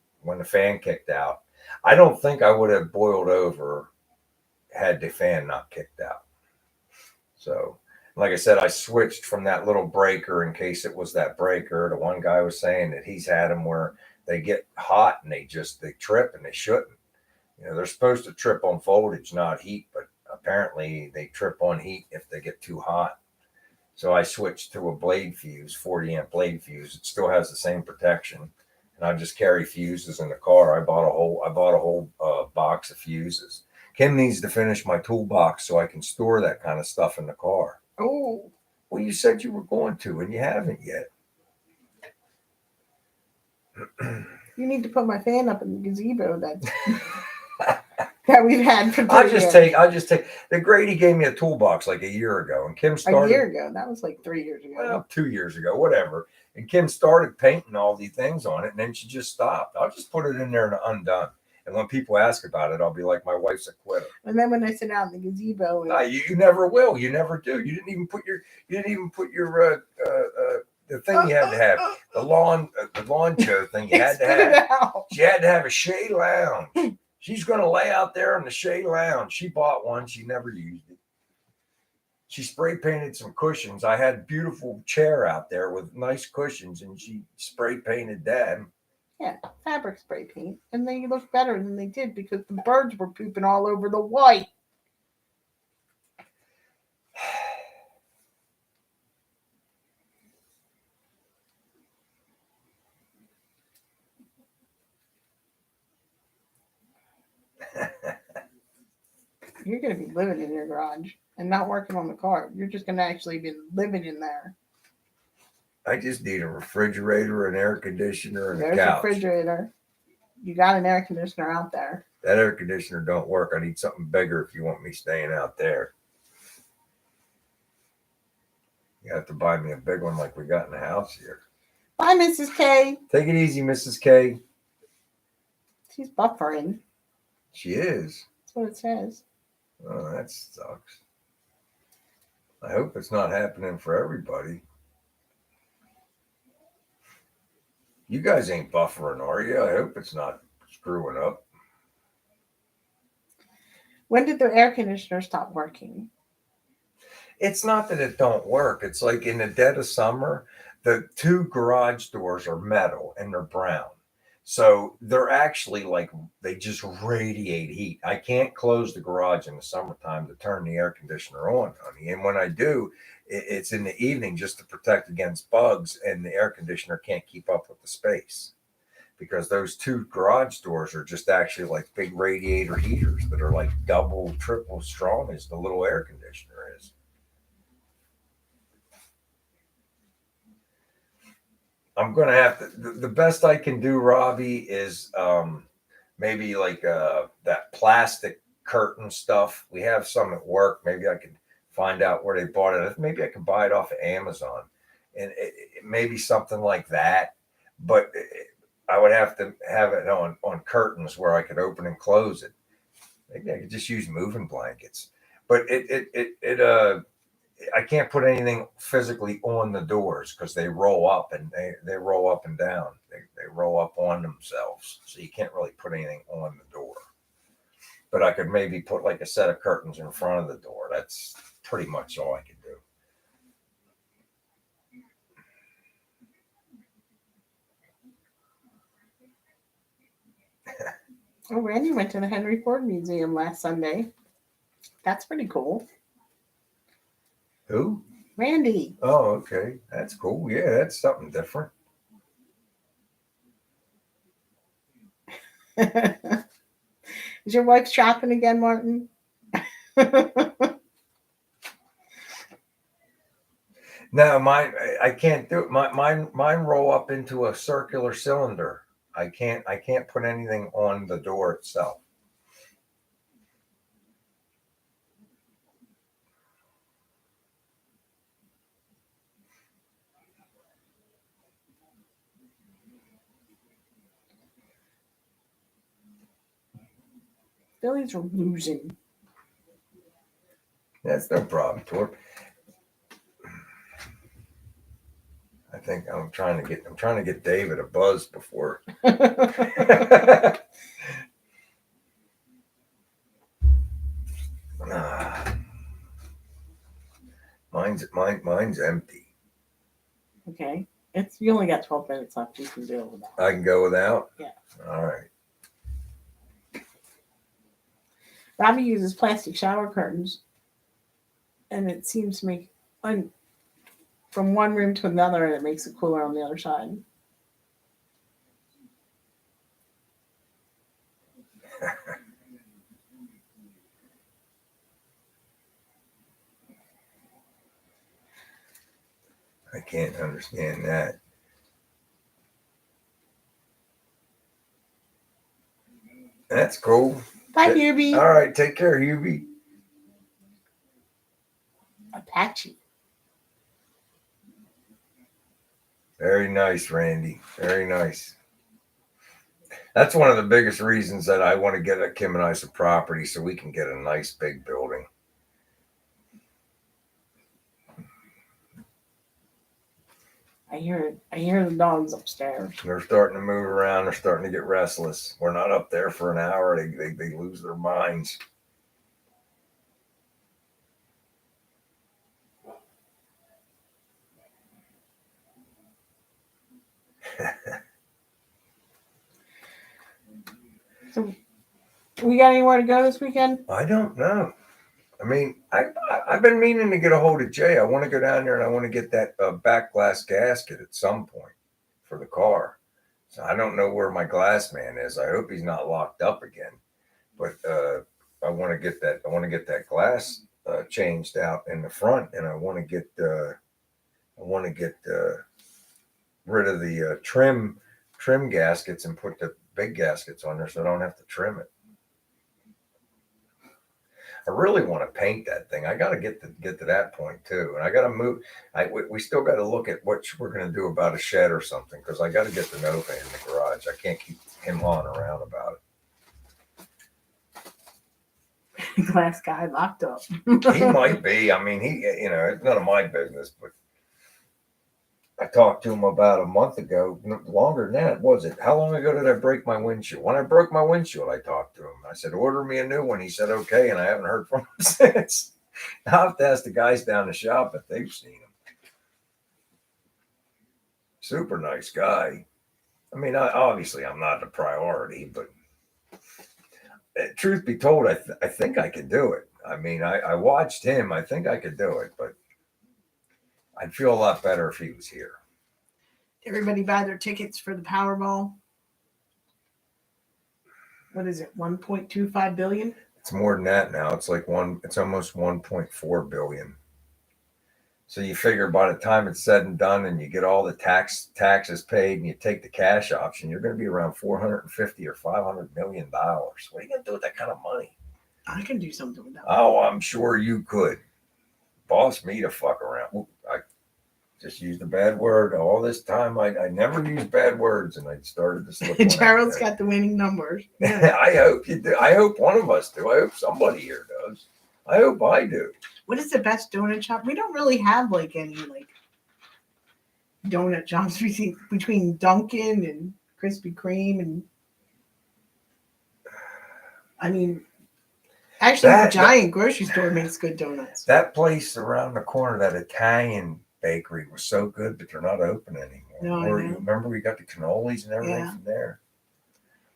Speaker 1: kicked out, I don't think I would have boiled over had the fan not kicked out. So, like I said, I switched from that little breaker in case it was that breaker. The one guy was saying that he's had them where they get hot and they trip, and they shouldn't. They're supposed to trip on voltage, not heat, but apparently they trip on heat if they get too hot. So I switched to a blade fuse, 40 amp blade fuse. It still has the same protection, and I just carry fuses in the car. I bought a whole box of fuses. Kim needs to finish my toolbox so I can store that kind of stuff in the car.
Speaker 2: Oh,
Speaker 1: well, you said you were going to, and you haven't yet.
Speaker 2: You need to put my fan up in the gazebo that we've had for 3 years.
Speaker 1: I just take the Grady gave me a toolbox like a year ago, and Kim started
Speaker 2: a year ago. That was like 3 years ago.
Speaker 1: Well, 2 years ago, whatever. And Kim started painting all these things on it, and then she just stopped. I'll just put it in there and undone. And when people ask about it, I'll be like, my wife's a quitter.
Speaker 2: And then when I sit out in the gazebo,
Speaker 1: you never will. You never do. You didn't even put your the thing you had to have, the lawn chair thing you had to have. She had to have a shade lounge. She's going to lay out there in the shade lounge. She bought one. She never used it. She spray painted some cushions. I had a beautiful chair out there with nice cushions, and she spray painted that.
Speaker 2: Yeah, fabric spray paint. And they look better than they did because the birds were pooping all over the white. You're going to be living in your garage and not working on the car. You're just going to actually be living in there.
Speaker 1: I just need a refrigerator, an air conditioner, and
Speaker 2: There's
Speaker 1: a
Speaker 2: a
Speaker 1: couch.
Speaker 2: refrigerator. You got an air conditioner out there.
Speaker 1: That air conditioner don't work. I need something bigger if you want me staying out there. You have to buy me a big one like we got in the house here.
Speaker 2: Bye, Mrs. K.
Speaker 1: Take it easy, Mrs. K.
Speaker 2: She's buffering.
Speaker 1: She is.
Speaker 2: That's what it says.
Speaker 1: Oh, that sucks. I hope it's not happening for everybody. You guys ain't buffering, are you? I hope it's not screwing up.
Speaker 2: When did the air conditioner stop working?
Speaker 1: It's not that it don't work. It's like in the dead of summer, the two garage doors are metal and they're brown. So they're actually like, they just radiate heat. I can't close the garage in the summertime to turn the air conditioner on, honey. And when I do, it's in the evening just to protect against bugs, and the air conditioner can't keep up with the space because those two garage doors are just actually like big radiator heaters that are like double, triple strong as the little air conditioner is. I'm gonna have to. The best I can do, Robbie, is maybe like that plastic curtain stuff. We have some at work. Maybe I could find out where they bought it. Maybe I could buy it off of Amazon, and maybe something like that. But I would have to have it on curtains where I could open and close it. Maybe I could just use moving blankets. But I can't put anything physically on the doors because they roll up and they roll up and down. They roll up on themselves. So you can't really put anything on the door. But I could maybe put like a set of curtains in front of the door. That's pretty much all I could do.
Speaker 2: Oh, Randy went to the Henry Ford Museum last Sunday. That's pretty cool.
Speaker 1: Who?
Speaker 2: Randy.
Speaker 1: Oh, okay. That's cool. Yeah, that's something different.
Speaker 2: Is your wife shopping again, Martin?
Speaker 1: No, I can't do it. Mine roll up into a circular cylinder. I can't put anything on the door itself.
Speaker 2: Phillies are losing.
Speaker 1: That's no problem, Torp. I think I'm trying to get David a buzz before. Mine's empty.
Speaker 2: Okay. You only got 12 minutes left. You can deal with that.
Speaker 1: I can go without?
Speaker 2: Yeah.
Speaker 1: All right.
Speaker 2: Robbie uses plastic shower curtains, and it seems to make from one room to another, and it makes it cooler on the other side.
Speaker 1: I can't understand that. That's cool.
Speaker 2: Bye, Hubie.
Speaker 1: All right, take care, Hubie.
Speaker 2: Apache.
Speaker 1: Very nice, Randy. Very nice. That's one of the biggest reasons that I want to get a Kim and I some property so we can get a nice big building.
Speaker 2: I hear the dogs upstairs.
Speaker 1: They're starting to move around. They're starting to get restless. We're not up there for an hour. They lose their minds.
Speaker 2: So, we got anywhere to go this weekend?
Speaker 1: I don't know. I mean, I've been meaning to get a hold of Jay. I want to go down there and I want to get that back glass gasket at some point for the car. So I don't know where my glass man is. I hope he's not locked up again. But I want to get that glass changed out in the front, and I want to get rid of the trim gaskets and put the big gaskets on there, so I don't have to trim it. I really want to paint that thing. I got to get to that point too, and I got to move. We still got to look at what we're going to do about a shed or something, because I got to get the Nova in the garage. I can't keep him on around about it.
Speaker 2: Glass guy locked up.
Speaker 1: He might be. I mean, it's none of my business, but I talked to him about a month ago, longer than that, was it? How long ago did I break my windshield? When I broke my windshield, I talked to him. I said, order me a new one. He said, okay, and I haven't heard from him since. I'll have to ask the guys down the shop if they've seen him. Super nice guy. I mean, obviously I'm not a priority, but truth be told, I think I could do it. I mean, I watched him. I think I could do it, but I'd feel a lot better if he was here.
Speaker 2: Everybody buy their tickets for the Powerball. What is it? 1.25 billion?
Speaker 1: It's more than that now. It's almost 1.4 billion. So you figure by the time it's said and done and you get all the taxes paid and you take the cash option, you're going to be around 450 or 500 million dollars. What are you going to do with that kind of money?
Speaker 2: I can do something with that.
Speaker 1: Oh, I'm sure you could. Boss me to fuck around. I just used a bad word all this time. I never used bad words, and I started to slip.
Speaker 2: Gerald's got the winning numbers.
Speaker 1: Yeah. I hope you do. I hope one of us do. I hope somebody here does. I hope I do.
Speaker 2: What is the best donut shop? We don't really have any donut shops between Dunkin' and Krispy Kreme, and I mean, actually, the Giant grocery store makes good donuts.
Speaker 1: That place around the corner, that Italian bakery, was so good, but they're not open anymore.
Speaker 2: No,
Speaker 1: remember we got the cannolis and everything from there.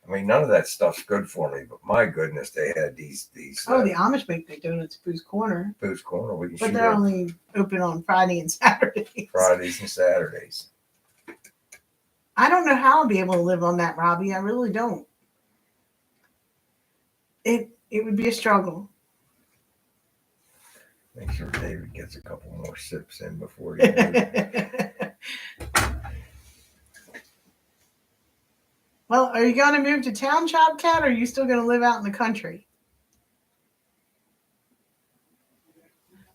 Speaker 1: I mean, none of that stuff's good for me, but my goodness, they had these.
Speaker 2: The Amish make their donuts at Boo's Corner.
Speaker 1: Boo's Corner,
Speaker 2: but they're only open on Friday and Saturdays.
Speaker 1: Fridays and Saturdays.
Speaker 2: I don't know how I'll be able to live on that, Robbie. I really don't. It would be a struggle.
Speaker 1: Make sure David gets a couple more sips in before he
Speaker 2: Well, are you going to move to town, Chop Cat, or are you still going to live out in the country?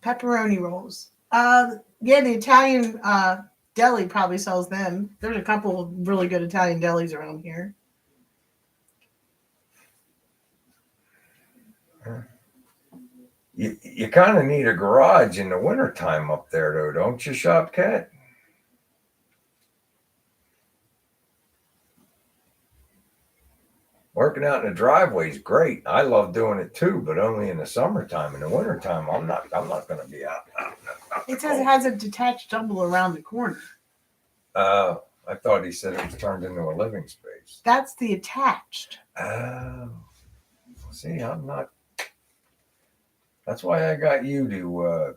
Speaker 2: Pepperoni rolls. The Italian deli probably sells them. There's a couple of really good Italian delis around here.
Speaker 1: You kind of need a garage in the wintertime up there, though, don't you, Shop Cat? Working out in the driveway is great. I love doing it too, but only in the summertime. In the wintertime, I'm not going to be out.
Speaker 2: It says it has a detached double around the corner.
Speaker 1: I thought he said it was turned into a living space.
Speaker 2: That's the attached.
Speaker 1: See, I'm not. That's why I got you to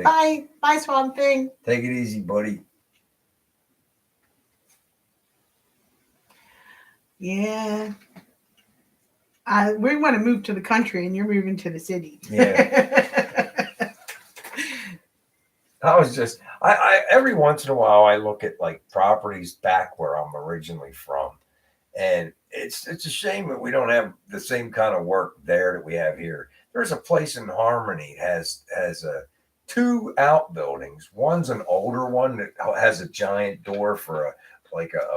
Speaker 2: Bye, Swamp Thing.
Speaker 1: Take it easy, buddy.
Speaker 2: Yeah. We want to move to the country, and you're moving to the city.
Speaker 1: Yeah. I every once in a while I look at properties back where I'm originally from, and it's a shame that we don't have the same kind of work there that we have here. There's a place in Harmony has two outbuildings. One's an older one that has a giant door for a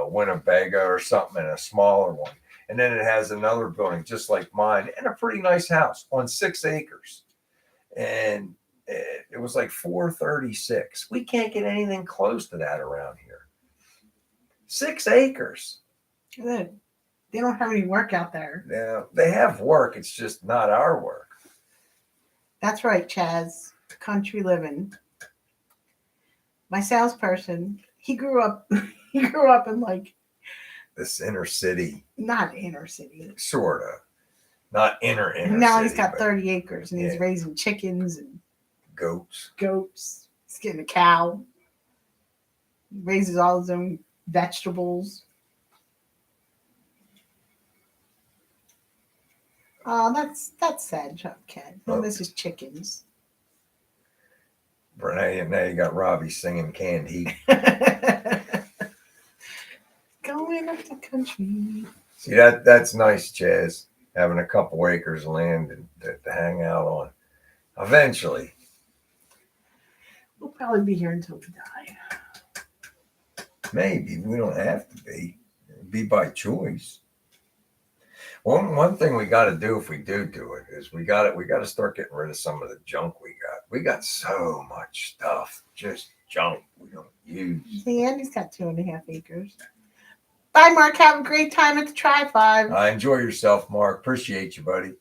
Speaker 1: Winnebago or something, and a smaller one. And then it has another building just like mine and a pretty nice house on 6 acres. And it was like $436. We can't get anything close to that around here. 6 acres.
Speaker 2: Good. They don't have any work out there.
Speaker 1: Yeah, they have work. It's just not our work.
Speaker 2: That's right, Chaz. Country living. My salesperson, he grew up in
Speaker 1: this inner city.
Speaker 2: Not inner city.
Speaker 1: Sort of. Not inner
Speaker 2: now
Speaker 1: city.
Speaker 2: He's got 30 acres and he's raising chickens and
Speaker 1: goats.
Speaker 2: He's getting a cow. He raises all his own vegetables. Oh, that's sad, Ken. He'll
Speaker 1: Oh.
Speaker 2: miss his chickens.
Speaker 1: Now you got Robbie singing Canned Heat.
Speaker 2: Going up the country.
Speaker 1: See, that's nice, Chaz, having a couple acres of land to hang out on. Eventually.
Speaker 2: We'll probably be here until we die.
Speaker 1: Maybe. We don't have to be. It'd be by choice. One thing we got to do if we do it is we got to start getting rid of some of the junk we got. We got so much stuff, just junk we don't use.
Speaker 2: See, Andy's got 2.5 acres. Bye, Mark. Have a great time at the Tri-Five.
Speaker 1: Enjoy yourself, Mark. Appreciate you, buddy.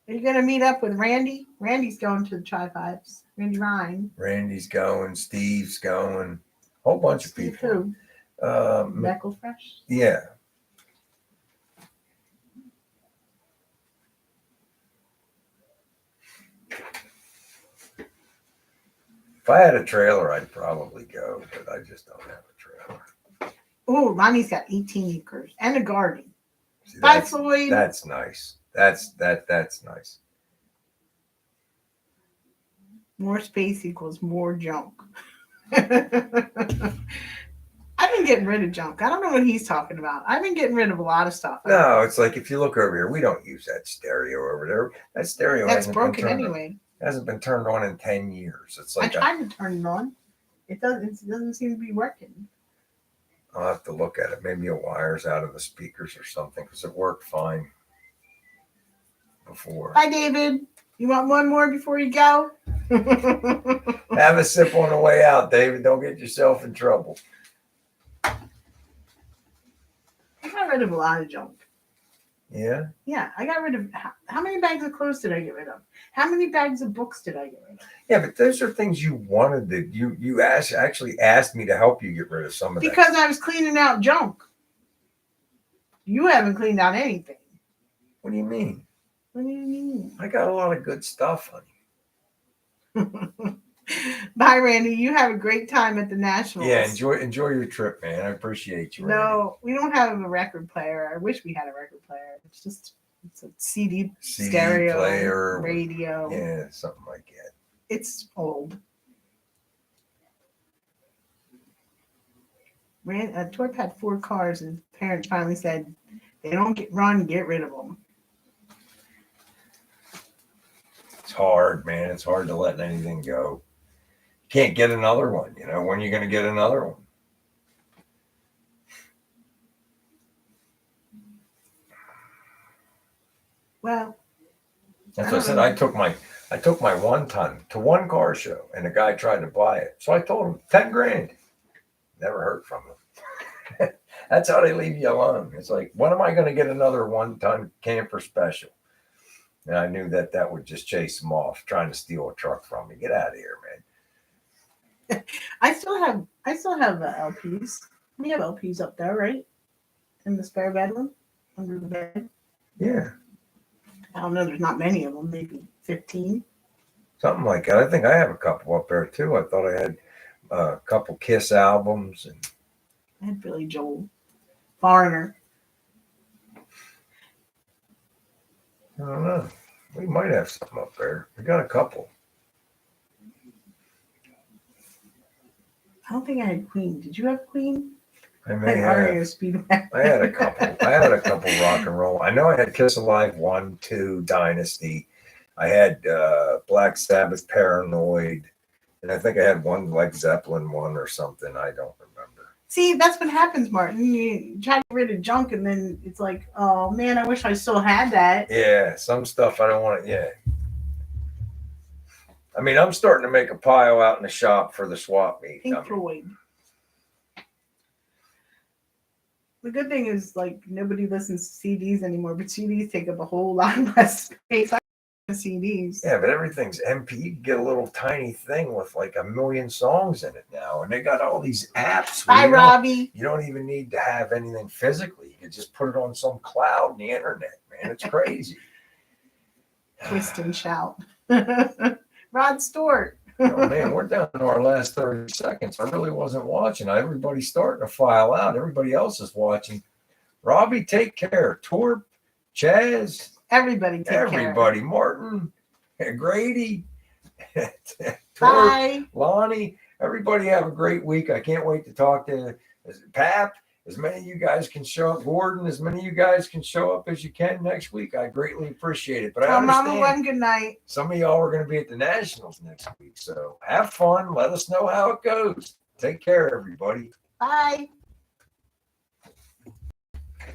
Speaker 2: Are you going to meet up with Randy? Randy's going to the Tri-Fives. Randy Ryan.
Speaker 1: Randy's going. Steve's going. A whole bunch of people.
Speaker 2: Who? Meckle Fresh?
Speaker 1: Yeah. If I had a trailer, I'd probably go, but I just don't have a trailer.
Speaker 2: Oh, Lonnie's got 18 acres and a garden.
Speaker 1: See,
Speaker 2: Bye, Floyd.
Speaker 1: That's nice. That's nice.
Speaker 2: More space equals more junk. I've been getting rid of junk. I don't know what he's talking about. I've been getting rid of a lot of stuff.
Speaker 1: No, it's like if you look over here, we don't use that stereo over there. That stereo
Speaker 2: that's broken anyway.
Speaker 1: Hasn't been turned on in 10 years. It's like
Speaker 2: I tried to turn it on. It doesn't seem to be working.
Speaker 1: I'll have to look at it. Maybe a wire's out of the speakers or something because it worked fine before.
Speaker 2: Hi, David. You want one more before you go?
Speaker 1: Have a sip on the way out, David. Don't get yourself in trouble.
Speaker 2: I got rid of a lot of junk.
Speaker 1: Yeah?
Speaker 2: Yeah, I got rid of... How many bags of clothes did I get rid of? How many bags of books did I get rid of?
Speaker 1: Yeah, but those are things you wanted to... You actually asked me to help you get rid of some of that.
Speaker 2: Because I was cleaning out junk. You haven't cleaned out anything.
Speaker 1: What do you mean?
Speaker 2: What do you mean?
Speaker 1: I got a lot of good stuff, honey.
Speaker 2: Bye, Randy. You have a great time at the Nationals.
Speaker 1: Yeah, enjoy your trip, man. I appreciate you.
Speaker 2: No, we don't have a record player. I wish we had a record player. It's a CD stereo
Speaker 1: player,
Speaker 2: radio.
Speaker 1: Yeah, something like that.
Speaker 2: It's old. Torp had 4 cars, and his parents finally said, "They don't get rid of them."
Speaker 1: It's hard, man. It's hard to let anything go. Can't get another one. You know, when are you going to get another one?
Speaker 2: Well,
Speaker 1: that's what I said. I took my 1 ton to one car show, and the guy tried to buy it. So I told him 10 grand. Never heard from him. That's how they leave you alone. It's like, when am I going to get another 1 ton camper special? And I knew that would just chase him off, trying to steal a truck from me. Get out of here, man.
Speaker 2: I still have LPs. We have LPs up there, right? In the spare bedroom, under the bed.
Speaker 1: Yeah.
Speaker 2: I don't know. There's not many of them. Maybe 15.
Speaker 1: Something like that. I think I have a couple up there too. I thought I had a couple Kiss albums, and
Speaker 2: I had Billy Joel, Foreigner.
Speaker 1: I don't know. We might have some up there. We got a couple.
Speaker 2: I don't think I had Queen. Did you have Queen?
Speaker 1: I may have. I had a couple. I had a couple rock and roll. I know I had Kiss Alive 1, 2, Dynasty. I had Black Sabbath, Paranoid, and I think I had one Led Zeppelin 1 or something. I don't remember.
Speaker 2: See, that's what happens, Martin. You try to get rid of junk, and then it's like, oh man, I wish I still had that.
Speaker 1: Yeah, some stuff I don't want to. Yeah. I mean, I'm starting to make a pile out in the shop for the swap meet.
Speaker 2: Pink Floyd. The good thing is, like, nobody listens to CDs anymore, but CDs take up a whole lot less space. I CDs.
Speaker 1: Yeah, but everything's MP. You can get a little tiny thing with like 1 million songs in it now, and they got all these apps.
Speaker 2: Bye, Robbie.
Speaker 1: You don't even need to have anything physically. You can just put it on some cloud in the internet, man. It's crazy.
Speaker 2: Twist and shout. Rod Stewart.
Speaker 1: Oh, man, we're down to our last 30 seconds. I really wasn't watching. Everybody's starting to file out. Everybody else is watching. Robbie, take care. Torp, Chaz,
Speaker 2: Everybody take
Speaker 1: everybody,
Speaker 2: care.
Speaker 1: Martin, Grady, Torp,
Speaker 2: Bye.
Speaker 1: Lonnie, everybody have a great week. I can't wait to talk to Pap. As many of you guys can show up, Gordon, as many of you guys can show up as you can next week. I greatly appreciate it. But I
Speaker 2: Tell Mama
Speaker 1: understand
Speaker 2: one good night.
Speaker 1: some of y'all are going to be at the Nationals next week. So have fun. Let us know how it goes. Take care, everybody.
Speaker 2: Bye.